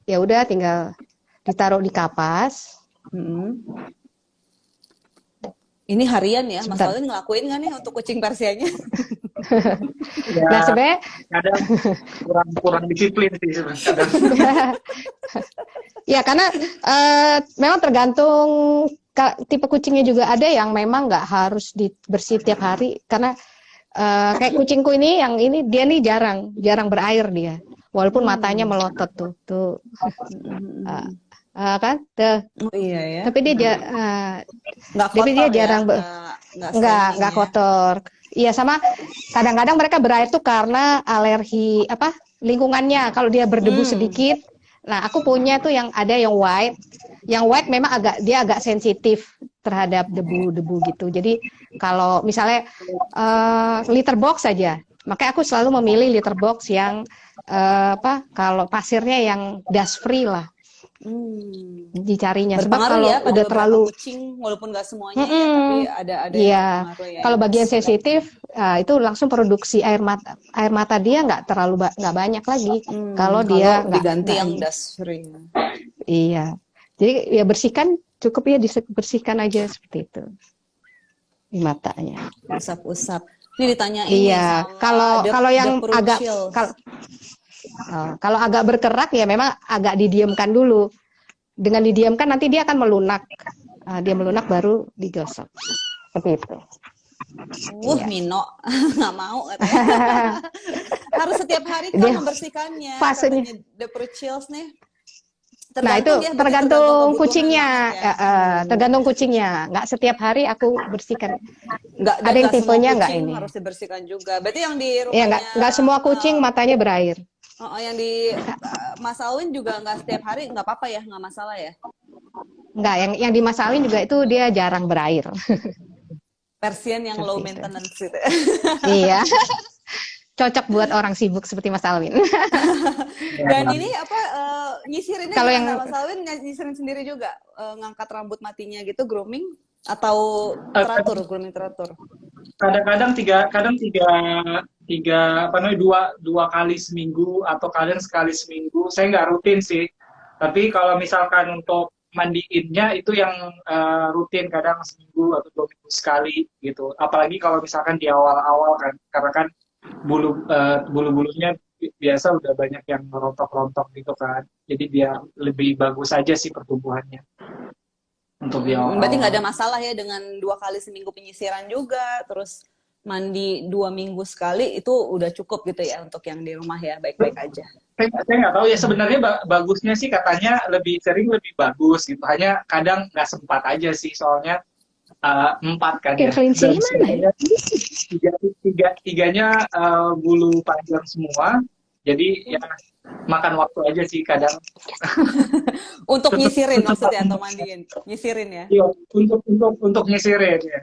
S2: ya udah tinggal ditaruh di kapas.
S1: Ini harian ya, Mas Alwin ngelakuin nggak nih untuk kucing Persianya?
S3: Ya,
S2: nah sebenarnya
S3: kadang kurang disiplin sih sebenarnya.
S2: Ya karena memang tergantung tipe kucingnya juga, ada yang memang nggak harus dibersih tiap hari, karena kayak kucingku ini yang ini dia nih jarang berair dia, walaupun matanya melotot tuh. Kan tuh.
S1: Iya ya.
S2: Tapi dia jarang nggak kotor. Iya, sama kadang-kadang mereka berair tuh karena alergi lingkungannya. Kalau dia berdebu sedikit, nah aku punya tuh yang ada yang white. Yang white memang agak sensitif terhadap debu-debu gitu. Jadi kalau misalnya litter box saja, makanya aku selalu memilih litter box yang kalau pasirnya yang dust free lah. Dicarinya, sebab kalau
S1: ya,
S2: udah terlalu
S1: kucing, walaupun nggak semuanya ya, tapi ada
S2: yang ya. Kalau bagian sensitif itu langsung produksi air mata dia nggak banyak lagi. Kalau dia nggak
S1: diganti yang dust free.
S2: Iya, jadi ya bersihkan, cukup ya dibersihkan aja seperti itu di matanya.
S1: Usap-usap. Ini ditanyain.
S2: Iya, kalau yang agak kalau agak berkerak ya memang agak didiamkan dulu. Dengan didiamkan nanti dia akan melunak. Dia melunak baru digosok. Seperti itu. Iya.
S1: Mino nggak mau katanya. Harus setiap hari kan
S2: Dia
S1: membersihkannya
S2: fasenya.
S1: katanya The Chills nih.
S2: Nah, itu
S1: Tergantung ya, berarti tergantung
S2: tergantung
S1: kebutuhan
S2: kucingnya,
S1: banget ya.
S2: tergantung kucingnya. Nggak setiap hari aku bersihkan.
S1: Nggak, dan
S2: Ada yang
S1: nggak semua
S2: tipenya nggak
S1: kucing
S2: ini.
S1: harus dibersihkan juga. Berarti yang di
S2: Ya,
S1: rumahnya
S2: nggak semua kucing matanya berair.
S1: yang di Mas Alwin juga nggak setiap hari, nggak apa-apa ya, nggak masalah ya.
S2: Nggak, yang dimasalin juga itu dia jarang berair.
S1: Persian yang low
S2: Seperti itu.
S1: maintenance gitu.
S2: Iya, cocok buat orang sibuk seperti Mas Alwin.
S1: Dan ini apa nyisirinnya
S2: Kalau yang
S1: gimana Mas Alwin, nyisirin sendiri juga, ngangkat rambut matinya gitu, grooming atau teratur, grooming teratur?
S3: Kadang-kadang tiga apa namanya dua kali seminggu atau kadang sekali seminggu. Saya nggak rutin sih. Tapi kalau misalkan untuk mandiinnya itu yang rutin, kadang seminggu atau 2 minggu sekali gitu. Apalagi kalau misalkan di awal-awal kan, karena kan bulu-bulunya biasa udah banyak yang rontok-rontok gitu kan. Jadi dia lebih bagus aja sih pertumbuhannya untuk di
S1: Berarti nggak ada
S3: awal-awal.
S1: masalah ya dengan 2 kali seminggu penyisiran juga, terus mandi 2 minggu sekali, itu udah cukup gitu ya untuk yang di rumah ya, baik-baik aja.
S3: Saya nggak tahu ya, sebenarnya bagusnya sih katanya lebih sering lebih bagus gitu. Hanya kadang nggak sempat aja sih, soalnya 4 kan ya. Dan
S2: kelincinya mana ya?
S3: sebenarnya tiganya bulu panjang semua. Jadi ya makan waktu aja sih kadang.
S1: Untuk nyisirin
S3: Tetap
S1: maksudnya atau mandiin? Nyisirin ya.
S3: iya, untuk nyisirin ya.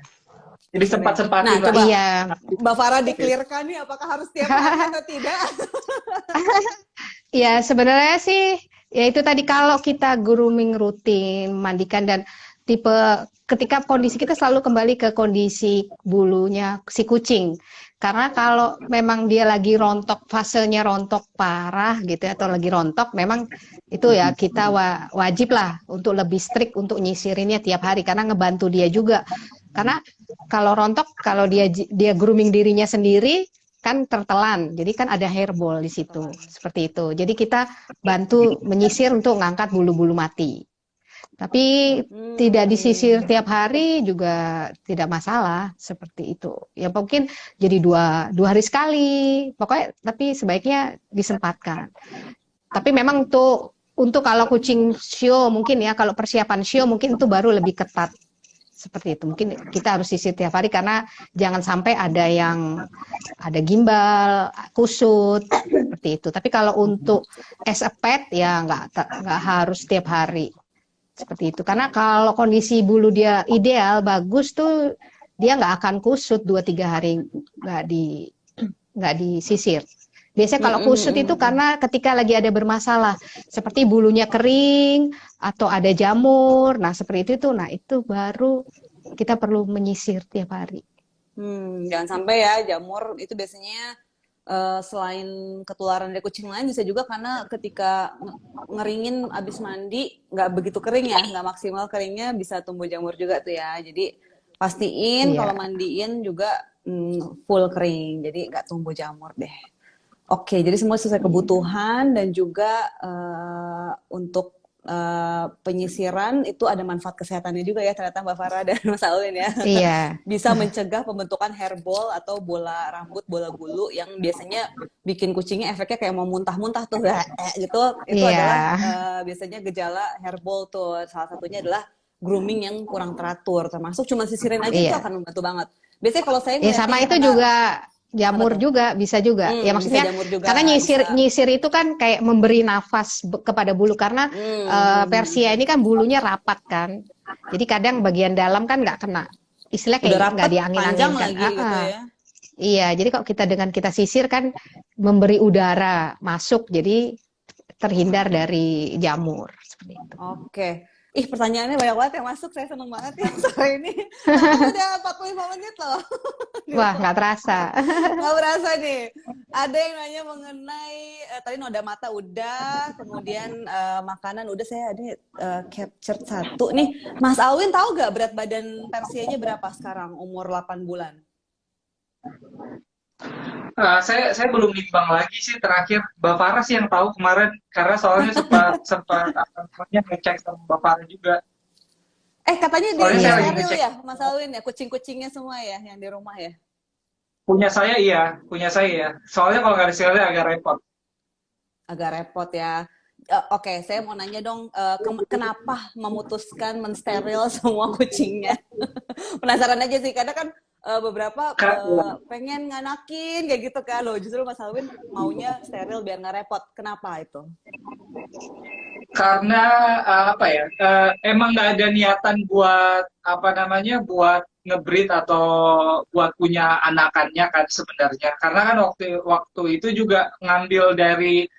S3: Jadi sempat-sempatin
S1: Nah,
S3: lah.
S1: coba
S2: Iya,
S1: Mbak Farah di-clearkan nih, apakah harus tiap hari atau tidak?
S2: ya sebenarnya sih ya itu tadi kalau kita grooming rutin, mandikan dan tipe ketika kondisi kita selalu kembali ke kondisi bulunya si kucing. Karena kalau memang dia lagi rontok, fasenya rontok parah gitu ya, atau lagi rontok, memang itu ya kita wajib lah untuk lebih strict untuk nyisirinnya tiap hari karena ngebantu dia juga. Karena kalau rontok, kalau dia grooming dirinya sendiri kan tertelan, jadi kan ada hairball di situ, seperti itu. Jadi kita bantu menyisir untuk ngangkat bulu-bulu mati. Tapi tidak disisir tiap hari juga tidak masalah seperti itu. Ya mungkin jadi dua hari sekali, pokoknya tapi sebaiknya disempatkan. Tapi memang untuk kalau kucing show mungkin ya, kalau persiapan show mungkin itu baru lebih ketat seperti itu. Mungkin kita harus sisir tiap hari karena jangan sampai ada gimbal, kusut seperti itu. Tapi kalau untuk as a pet ya nggak harus tiap hari seperti itu. Karena kalau kondisi bulu dia ideal, bagus tuh dia nggak akan kusut 2-3 hari nggak disisir. Biasanya kalau kusut itu karena ketika lagi ada bermasalah, seperti bulunya kering atau ada jamur, nah seperti itu tuh, nah itu baru kita perlu menyisir tiap hari.
S1: Jangan sampai ya jamur itu biasanya selain ketularan dari kucing lain bisa juga karena ketika ngeringin abis mandi nggak begitu kering ya, nggak maksimal keringnya, bisa tumbuh jamur juga tuh ya. Jadi pastiin
S2: Iya.
S1: kalau mandiin juga full kering, jadi nggak tumbuh jamur deh. Oke, jadi semua sesuai kebutuhan dan juga untuk penyisiran itu ada manfaat kesehatannya juga ya ternyata Mbak Farah dan Mas Alwin ya.
S2: Iya.
S1: Bisa mencegah pembentukan hairball atau bola rambut, bola bulu yang biasanya bikin kucingnya efeknya kayak mau muntah-muntah tuh gitu. Itu
S2: Iya.
S1: adalah biasanya gejala hairball tuh. Salah satunya adalah grooming yang kurang teratur, termasuk cuma sisirin aja itu
S2: Iya.
S1: akan membantu banget. Biasanya kalau saya
S2: Ya sama
S1: ngeliatnya
S2: itu
S1: karena
S2: juga jamur juga bisa juga. Ya
S1: bisa
S2: maksudnya
S1: jamur juga,
S2: karena
S1: bisa.
S2: nyisir itu kan kayak memberi nafas kepada bulu karena Persia ini kan bulunya rapat kan. Jadi kadang bagian dalam kan nggak kena. Istilah
S1: Udah
S2: kayak
S1: rapat,
S2: nggak diangin-angin
S1: panjang
S2: kan.
S1: lagi gitu ya.
S2: Iya, jadi kalau kita sisir kan memberi udara masuk, jadi terhindar dari jamur seperti itu.
S1: Oke. Ih, pertanyaannya banyak banget yang masuk. Saya seneng banget ya sore ini. Tapi udah 45 menit loh.
S2: Wah, nggak terasa.
S1: Nggak berasa nih. Ada yang nanya mengenai, tadi noda mata udah, kemudian makanan udah, saya ada capture satu nih. Mas Alwin tahu nggak berat badan Persianya berapa sekarang, umur 8 bulan?
S3: Saya belum nimbang lagi sih, terakhir Mbak Farah sih yang tahu kemarin, karena soalnya sempat ngecek sama Mbak Farah juga.
S1: Katanya di
S3: Soalnya saya lagi
S1: steril
S3: ngecek
S1: ya, Mas Alwin ya, kucing-kucingnya semua ya yang di rumah ya.
S3: punya saya ya. Soalnya kalau nggak disteril agak repot.
S1: Agak repot ya. Oke, saya mau nanya dong, kenapa memutuskan mensteril semua kucingnya? Penasaran aja sih, karena kan beberapa pengen nganakin kayak gitu kan, loh justru Mas Alwin maunya steril biar nggak repot. Kenapa itu?
S3: Karena apa ya? Emang nggak ada niatan buat apa namanya buat ngebreed atau buat punya anakannya kan sebenarnya. Karena kan waktu waktu itu juga ngambil dari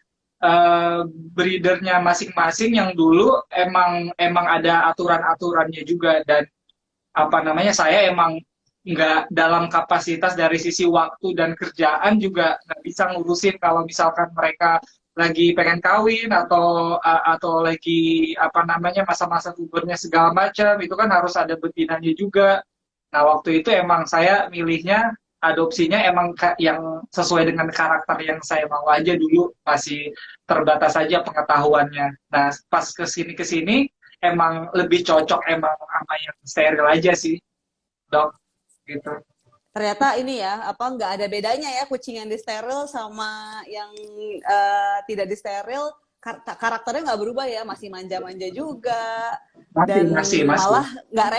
S3: breedernya masing-masing yang dulu emang emang ada aturan-aturannya juga dan apa namanya saya emang nggak dalam kapasitas dari sisi waktu dan kerjaan juga nggak bisa ngurusin kalau misalkan mereka lagi pengen kawin atau lagi apa namanya masa-masa pubernya segala macam itu kan harus ada betinanya juga. Nah waktu itu emang saya milihnya adopsinya emang yang sesuai dengan karakter yang saya mau aja dulu masih terbatas aja pengetahuannya. Nah pas kesini emang lebih cocok emang sama yang steril aja sih dok gitu.
S1: Ternyata ini ya, apa nggak ada bedanya ya kucing yang disteril sama yang tidak disteril, karakternya nggak berubah ya, masih manja-manja juga,
S3: Masih
S1: dan
S3: masih masih.
S1: malah nggak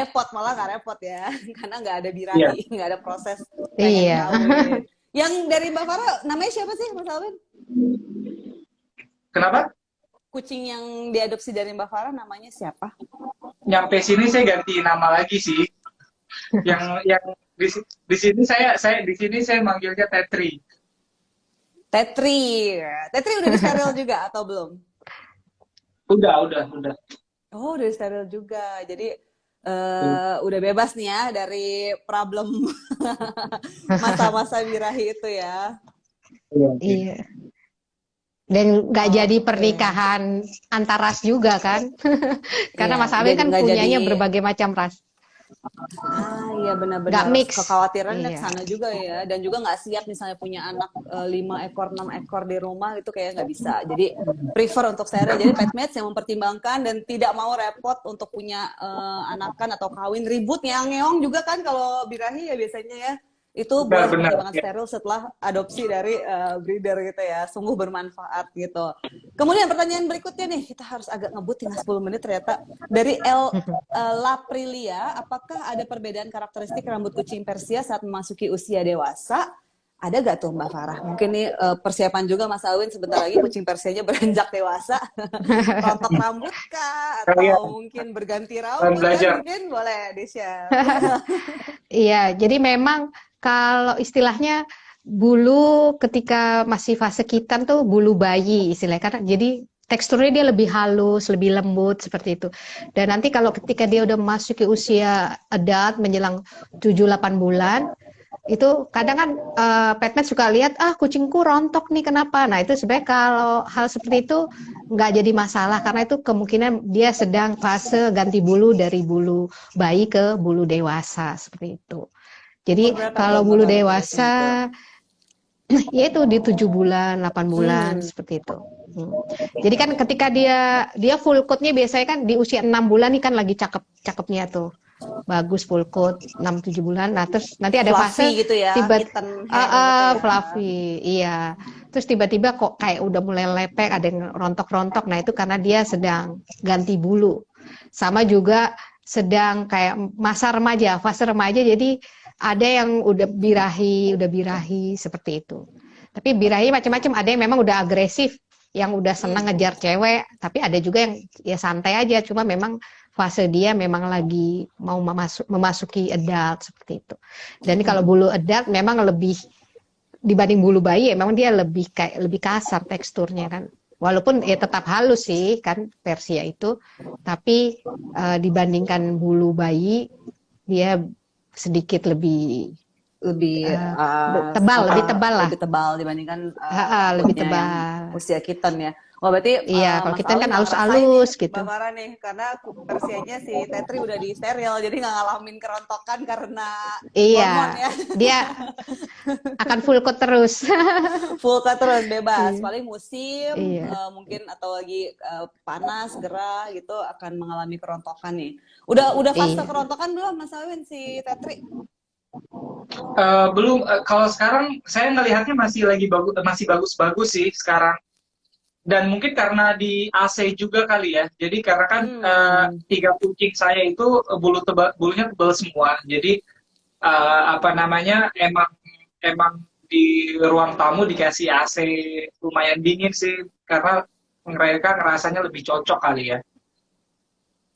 S1: repot ya, karena nggak ada
S3: Iya.
S1: birahi, nggak ada proses pengen
S2: Iya.
S1: kawin. Yang dari Mbak Farah namanya siapa sih Mas Alvin?
S3: Kenapa?
S1: Kucing yang diadopsi dari Mbak Farah namanya siapa?
S3: Nyampe sini saya ganti nama lagi sih. Yang di sini saya di sini saya manggilnya Tetri.
S1: Tetri. Tetri udah disteril juga atau belum?
S3: Udah.
S1: Oh, udah steril juga. Jadi udah bebas nih ya dari problem masa-masa birahi itu ya.
S2: Iya. Dan nggak jadi
S1: Oke.
S2: pernikahan antar ras juga kan? Karena
S1: Iya,
S2: Mas Alwin kan
S1: nggak jadi.
S2: punyanya berbagai macam ras.
S1: Iya
S2: Nggak
S1: benar-benar.
S2: mix.
S1: Kekhawatirannya ke
S2: Iya.
S1: sana juga ya. Dan juga nggak siap misalnya punya anak 5 ekor, 6 ekor di rumah itu kayak nggak bisa. Jadi prefer untuk steril. Jadi petmates yang mempertimbangkan dan tidak mau repot untuk punya anakan atau kawin ribut ngeong-ngeong juga kan kalau birahi ya biasanya ya. Itu boleh
S3: Benar-benar.
S1: pertimbangan steril setelah adopsi dari breeder gitu ya. Sungguh bermanfaat gitu. Kemudian pertanyaan berikutnya nih, kita harus agak ngebut tinggal 10 menit ternyata. Dari Laprilia, apakah ada perbedaan karakteristik rambut kucing Persia saat memasuki usia dewasa? Ada gak tuh Mbak Farah? Mungkin nih persiapan juga Mas Alwin sebentar lagi kucing Persianya beranjak dewasa. Rontok rambut kah?
S3: Kalian
S1: Atau mungkin berganti rambut kan?
S3: belajar.
S1: Mungkin boleh di-share.
S2: Iya, jadi memang kalau istilahnya bulu ketika masih fase kitan tuh bulu bayi istilahnya karena jadi teksturnya dia lebih halus, lebih lembut seperti itu. Dan nanti kalau ketika dia udah masuk ke usia adult menjelang 7-8 bulan itu kadang kan petmet suka lihat kucingku rontok nih kenapa. Nah itu sebenarnya kalau hal seperti itu nggak jadi masalah karena itu kemungkinan dia sedang fase ganti bulu dari bulu bayi ke bulu dewasa seperti itu. Jadi
S1: Berapa
S2: kalau
S1: tuh
S2: bulu
S1: Mbak Farah biasanya
S2: dewasa
S1: tuh?
S2: yaitu di 7 bulan, 8 bulan
S1: Hmm.
S2: seperti itu. Jadi kan ketika dia full coat-nya biasanya kan di usia 6 bulan nih kan lagi cakep-cakepnya tuh. Bagus full coat 6-7 bulan. Nah, terus nanti ada fase
S1: Fluffy gitu ya,
S2: tiba
S1: kitten hair gitu ya.
S2: fluffy. Iya. Terus tiba-tiba kok kayak udah mulai lepek, ada yang rontok-rontok. Nah, itu karena dia sedang ganti bulu. Sama juga sedang kayak masa remaja, fase remaja jadi ada yang udah birahi seperti itu. Tapi birahi macam-macam, ada yang memang udah agresif, yang udah senang ngejar cewek, tapi ada juga yang ya santai aja, cuma memang fase dia memang lagi mau memasuki adult seperti itu. Dan kalau bulu adult memang lebih dibanding bulu bayi, memang dia lebih kasar teksturnya kan. Walaupun ya tetap halus sih kan Persia itu, tapi dibandingkan bulu bayi dia sedikit lebih
S1: lebih
S2: lebih tebal lah.
S1: lebih tebal dibandingkan
S2: Lebih
S1: kulitnya yang
S2: tebal.
S1: usia kitten ya. Oh berarti
S2: Iya, kalau
S1: Mas
S2: kita
S1: Alwi
S2: kan
S1: nggak ngerasain nih
S2: halus-halus gitu.
S1: Mbak Farah nih, karena Persianya si Tetri udah di steril, jadi nggak ngalamin kerontokan karena
S2: Iya,
S1: hormon ya.
S2: dia akan full coat terus.
S1: Full cut terus bebas.
S2: Iya,
S1: Paling musim
S2: iya,
S1: mungkin atau lagi panas, gerah gitu akan mengalami kerontokan nih. Udah fase
S2: iya.
S1: kerontokan belum Mas Alwin si Tetri?
S3: Belum, kalau sekarang saya ngelihatnya masih bagus-bagus sih sekarang. Dan mungkin karena di AC juga kali ya. Jadi karena kan tiga kucing saya itu bulunya tebal semua. Jadi apa namanya, emang di ruang tamu dikasih AC lumayan dingin sih, karena mereka ngerasanya lebih cocok kali ya.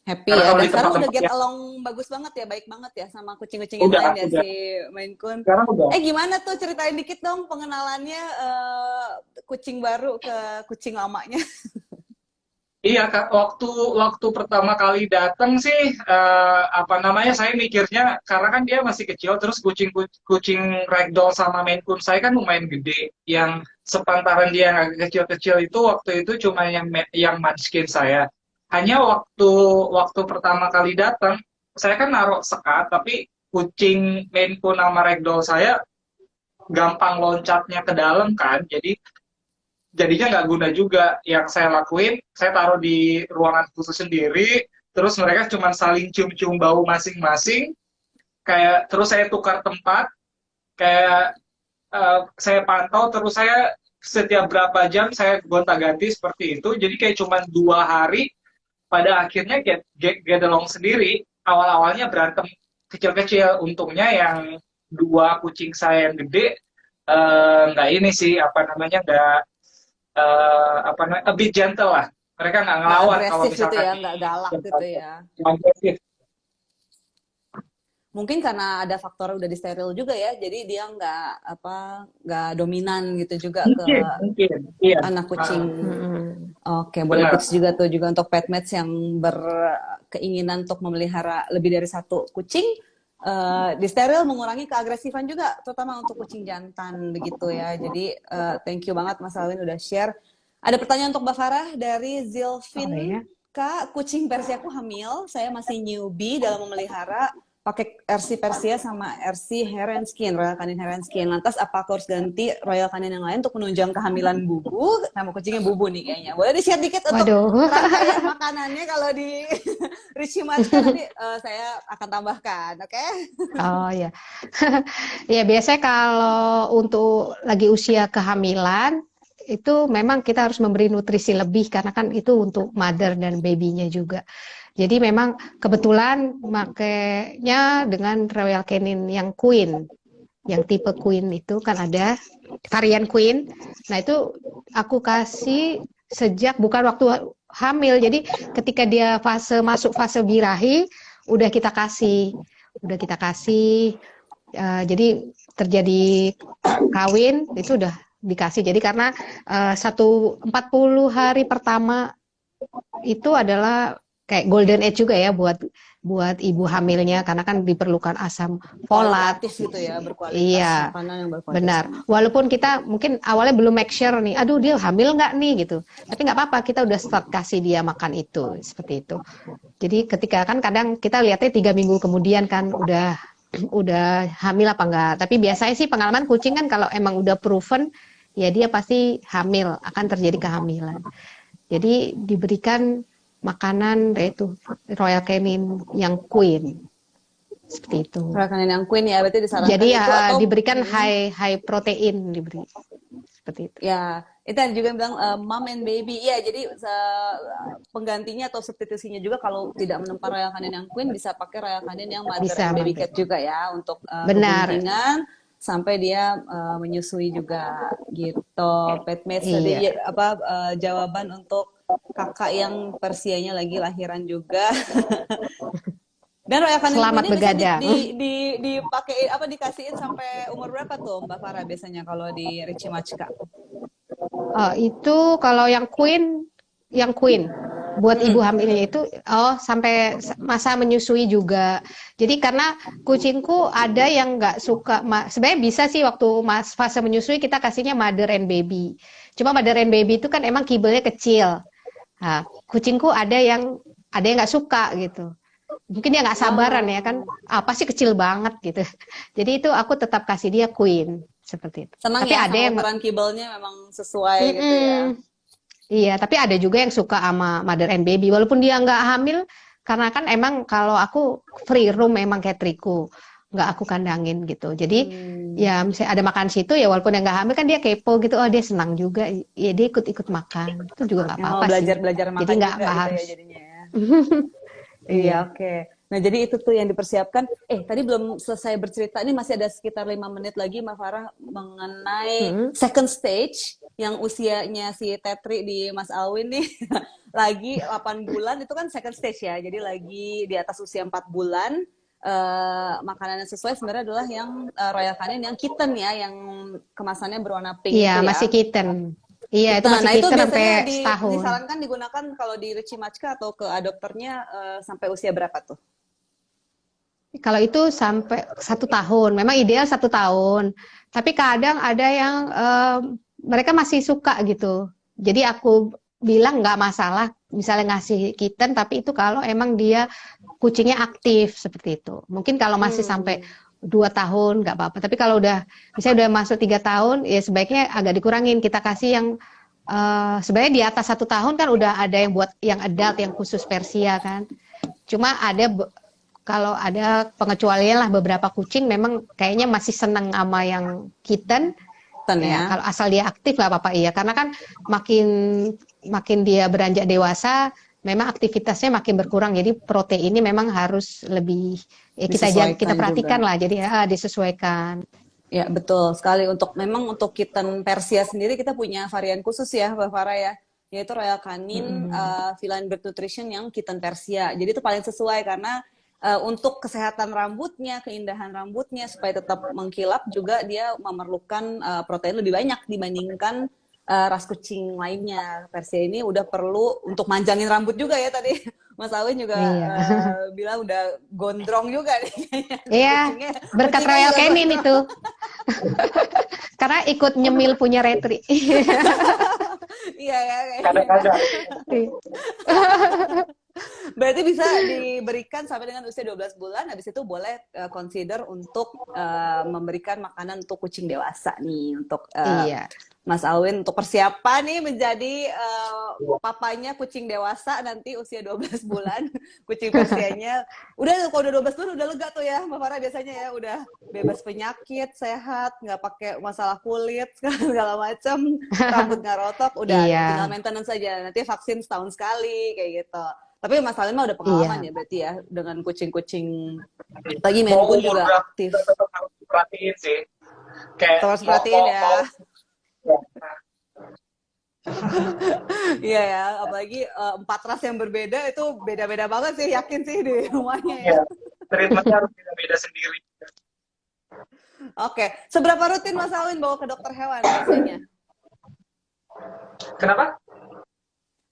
S1: Happy
S3: Karena
S1: ya.
S3: kalau
S1: Dan
S3: di
S1: sekarang udah
S3: tempat-tempat
S1: get
S3: yang
S1: along bagus banget ya, baik banget ya sama kucing-kucing yang lain ya
S3: udah
S1: si Maine Coon.
S3: sekarang udah.
S1: Gimana tuh, ceritain dikit dong pengenalannya kucing baru ke kucing lamanya.
S3: Iya Kak, waktu pertama kali datang sih, apa namanya, saya mikirnya karena kan dia masih kecil, terus kucing ragdoll sama Maine Coon saya kan lumayan gede, yang sepantaran dia yang agak kecil-kecil itu waktu itu cuma yang Munchkin saya. Hanya waktu pertama kali datang, saya kan naruh sekat, tapi kucing Maine Coon sama ragdoll saya gampang loncatnya ke dalam kan, jadinya nggak guna juga. Yang saya lakuin, saya taruh di ruangan khusus sendiri, terus mereka cuma saling cium-cium bau masing-masing, kayak terus saya tukar tempat, kayak saya pantau, terus saya setiap berapa jam saya gonta-ganti seperti itu, jadi kayak cuma 2 hari, pada akhirnya get along sendiri. Awal-awalnya berantem kecil-kecil, untungnya yang dua kucing saya yang gede nggak ini sih, apa namanya, nggak apa namanya, a bit gentle lah. Mereka nggak
S1: Nggak
S3: ngelawan kalau
S1: agresif gitu
S3: misalkan
S1: ya,
S3: di
S1: nggak galak gitu
S3: tempat
S1: ya.
S3: agresif.
S1: Mungkin karena ada faktor udah disteril juga ya, jadi dia nggak dominan gitu juga ke
S3: Mungkin, iya.
S1: anak kucing.
S2: Mm-mm.
S1: Oke, boleh
S3: Benar.
S1: tips juga tuh juga untuk pet mates yang berkeinginan untuk memelihara lebih dari satu kucing. Di steril mengurangi keagresifan juga, terutama untuk kucing jantan begitu ya. Jadi thank you banget Mas Alwin udah share. Ada pertanyaan untuk Mbak Farah dari Zilvin.
S2: Oh ya.
S1: Kak, kucing Persiaku hamil. Saya masih newbie dalam memelihara. Pakai RC Persia sama RC Hair and Skin, Royal Canin Hair and Skin. Lantas apa aku harus ganti Royal Canin yang lain untuk menunjang kehamilan Bubu? Nama kucingnya Bubu nih kayaknya. Boleh di-share dikit untuk
S2: Waduh.
S1: rangkaian makanannya kalau di Richie Matcha nanti saya akan tambahkan, oke?
S2: Oh ya. Ya biasanya kalau untuk lagi usia kehamilan itu memang kita harus memberi nutrisi lebih karena kan itu untuk mother dan baby-nya juga. Jadi memang kebetulan makanya dengan Royal Canin yang Queen, yang tipe Queen itu kan ada varian Queen. Nah itu aku kasih sejak bukan waktu hamil. Jadi ketika dia masuk fase birahi udah kita kasih. Jadi terjadi kawin itu udah dikasih. Jadi karena 40 hari pertama itu adalah kayak golden age juga ya buat ibu hamilnya karena kan diperlukan asam folat.
S1: Kualitatif gitu ya, berkualitas
S2: Iya,
S1: makanan yang berkualitas.
S2: benar. Walaupun kita mungkin awalnya belum make sure nih, aduh dia hamil nggak nih gitu. Tapi nggak apa-apa, kita udah start kasih dia makan itu seperti itu. Jadi ketika kan kadang kita lihatnya 3 minggu kemudian kan udah hamil apa enggak. Tapi biasanya sih pengalaman kucing kan kalau emang udah proven ya dia pasti hamil, akan terjadi kehamilan. Jadi diberikan makanan yaitu Royal Canin yang Queen seperti itu.
S1: Royal Canin yang Queen ya, berarti disarankan
S2: Jadi
S1: itu atau
S2: diberikan high protein diberi seperti itu.
S1: ya itu ada juga yang bilang mom and baby. Iya, jadi penggantinya atau substitusinya juga kalau tidak menemukan Royal Canin yang Queen bisa pakai Royal Canin yang mother
S2: Bisa,
S1: and baby
S2: Mother.
S1: cat juga ya untuk
S2: Benar.
S1: kebuntingan sampai dia menyusui juga gitu. Pet mates tadi jawaban untuk kakak yang Persianya lagi lahiran juga. Dan Royal Canin
S2: Selamat
S1: Queen ini
S2: begadang.
S1: bisa dipakai dikasihin sampai umur berapa tuh Mbak Farah biasanya kalau di Richie Matchka?
S2: Itu kalau yang Queen buat ibu hamilnya itu sampai masa menyusui juga. Jadi karena kucingku ada yang nggak suka, sebenarnya bisa sih waktu fase menyusui kita kasihnya mother and baby. Cuma mother and baby itu kan emang kibelnya kecil. Nah, kucingku ada yang nggak suka gitu. Mungkin dia nggak sabaran ya kan, apa sih kecil banget gitu. Jadi itu aku tetap kasih dia queen seperti itu.
S1: Senang
S2: Tapi
S1: ya
S2: ada
S1: sama
S2: yang
S1: ukuran kibelnya memang sesuai gitu ya.
S2: iya, tapi ada juga yang suka sama mother and baby, walaupun dia nggak hamil, karena kan emang kalau aku free room memang Catriku, nggak aku kandangin gitu. Jadi ya misalnya ada makan situ ya walaupun yang nggak hamil kan dia kepo gitu, oh dia senang juga, ya dia ikut-ikut makan, itu juga nggak apa-apa sih.
S1: Belajar makan
S2: Jadi nggak
S1: juga gitu
S2: harus.
S1: ya jadinya ya. Iya, oke. Nah, jadi itu tuh yang dipersiapkan. Tadi belum selesai bercerita. Ini masih ada sekitar 5 menit lagi, Mbak Farah, mengenai second stage yang usianya si Tetri di Mas Alwin nih lagi 8 bulan. Itu kan second stage ya. Jadi lagi di atas usia 4 bulan. Makanan yang sesuai sebenarnya adalah yang Royal Canin yang kitten ya, yang kemasannya berwarna pink
S2: Iya,
S1: itu ya.
S2: masih kitten. Iya, itu masih
S1: Nah, itu
S2: kitten sampai
S1: biasanya
S2: setahun.
S1: disarankan digunakan kalau di Richie Machka atau ke adopternya sampai usia berapa tuh?
S2: Kalau itu sampai 1 tahun, memang ideal 1 tahun. Tapi kadang ada yang mereka masih suka gitu. Jadi aku bilang nggak masalah, misalnya ngasih kitten, tapi itu kalau emang dia kucingnya aktif seperti itu. Mungkin kalau masih sampai 2 tahun nggak apa-apa. Tapi kalau misalnya udah masuk 3 tahun, ya sebaiknya agak dikurangin. Kita kasih yang sebenarnya di atas 1 tahun kan udah ada yang buat yang adult, yang khusus Persia kan. Cuma kalau ada pengecualian lah, beberapa kucing memang kayaknya masih seneng sama yang kitten. Ya, kalau asal dia aktif nggak apa-apa iya. Karena kan makin dia beranjak dewasa, memang aktivitasnya makin berkurang. Jadi proteinnya memang harus lebih kita perhatikan juga lah. Jadi disesuaikan. Ya,
S1: betul sekali. Memang untuk kitten Persia sendiri kita punya varian khusus ya, Mbak Farah ya. Yaitu Royal Canin Feline Bird Nutrition yang kitten Persia. Jadi itu paling sesuai karena untuk kesehatan rambutnya, keindahan rambutnya supaya tetap mengkilap juga dia memerlukan protein lebih banyak dibandingkan ras kucing lainnya. Persia ini udah perlu untuk manjangin rambut juga ya tadi. Mas Awin juga bilang udah gondrong juga nih.
S2: Iya, berkat Royal Canin itu. Karena ikut nyemil punya Retri.
S1: Iya ya.
S3: Kadang-kadang.
S1: Berarti bisa diberikan sampai dengan usia 12 bulan, habis itu boleh consider untuk memberikan makanan untuk kucing dewasa nih, untuk Mas Alwin untuk persiapan nih menjadi papanya kucing dewasa nanti usia 12 bulan. Kucing Persianya kalau udah 12 bulan udah lega tuh ya Mbak Farah biasanya ya, udah bebas penyakit, sehat, nggak pakai masalah kulit segala macam, rambut nggak rotok, udah tinggal maintenance saja. Nanti vaksin setahun sekali kayak gitu. Tapi Mas Alwin mah udah pengalaman ya berarti ya dengan kucing-kucing lagi Maine Coon juga aktif.
S3: Tetap harus diperhatiin sih. Kayak
S1: harus perhatiin ya. Iya ya, apalagi 4 ras yang berbeda itu beda-beda banget sih, yakin sih di rumahnya ya.
S3: Treatmentnya harus beda-beda sendiri.
S1: Oke, seberapa rutin Mas Alwin bawa ke dokter hewan biasanya?
S3: Kenapa?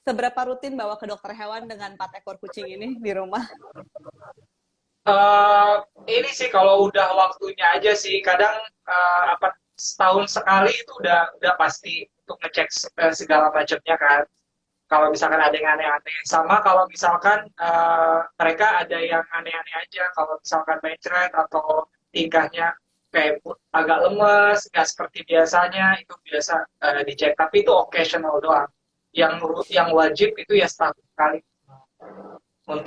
S1: Seberapa rutin bawa ke dokter hewan dengan 4 ekor kucing ini di rumah?
S3: Ini sih kalau udah waktunya aja sih. Kadang setahun sekali itu udah pasti untuk ngecek segala macamnya kan. Kalau misalkan ada yang aneh-aneh. Sama kalau misalkan mereka ada yang aneh-aneh aja. Kalau misalkan mencret atau tingkahnya kayak agak lemes, nggak seperti biasanya, itu biasa dicek. Tapi itu occasional doang. Yang wajib itu ya setahun sekali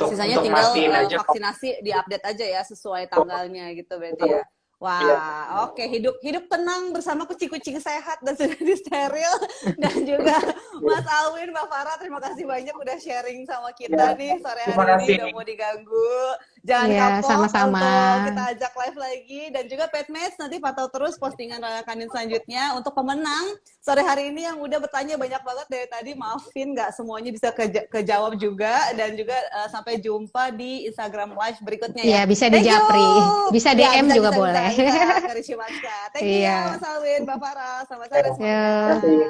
S1: sisanya
S3: untuk
S1: tinggal
S3: aja
S1: vaksinasi diupdate aja ya sesuai tanggalnya gitu berarti ya. Wah, oke. Hidup tenang bersama kucing-kucing sehat dan sudah disteril. Dan juga Mas Alwin, Mbak Farah, terima kasih banyak udah sharing sama kita nih sore hari ini. Gak mau diganggu. Jangan kapok
S2: sama-sama.
S1: untuk kita ajak live lagi. Dan juga Petmates nanti pantau terus postingan Royal Canin selanjutnya. Untuk pemenang sore hari ini yang udah bertanya banyak banget dari tadi, maafin nggak semuanya bisa kejawab juga. Dan juga sampai jumpa di Instagram live berikutnya ya.
S2: Iya, bisa di Japri. Bisa DM juga boleh.
S1: Ke Richie Machka. Thank you ya Mas Alwin, Mbak Farah. Selamat sore semuanya.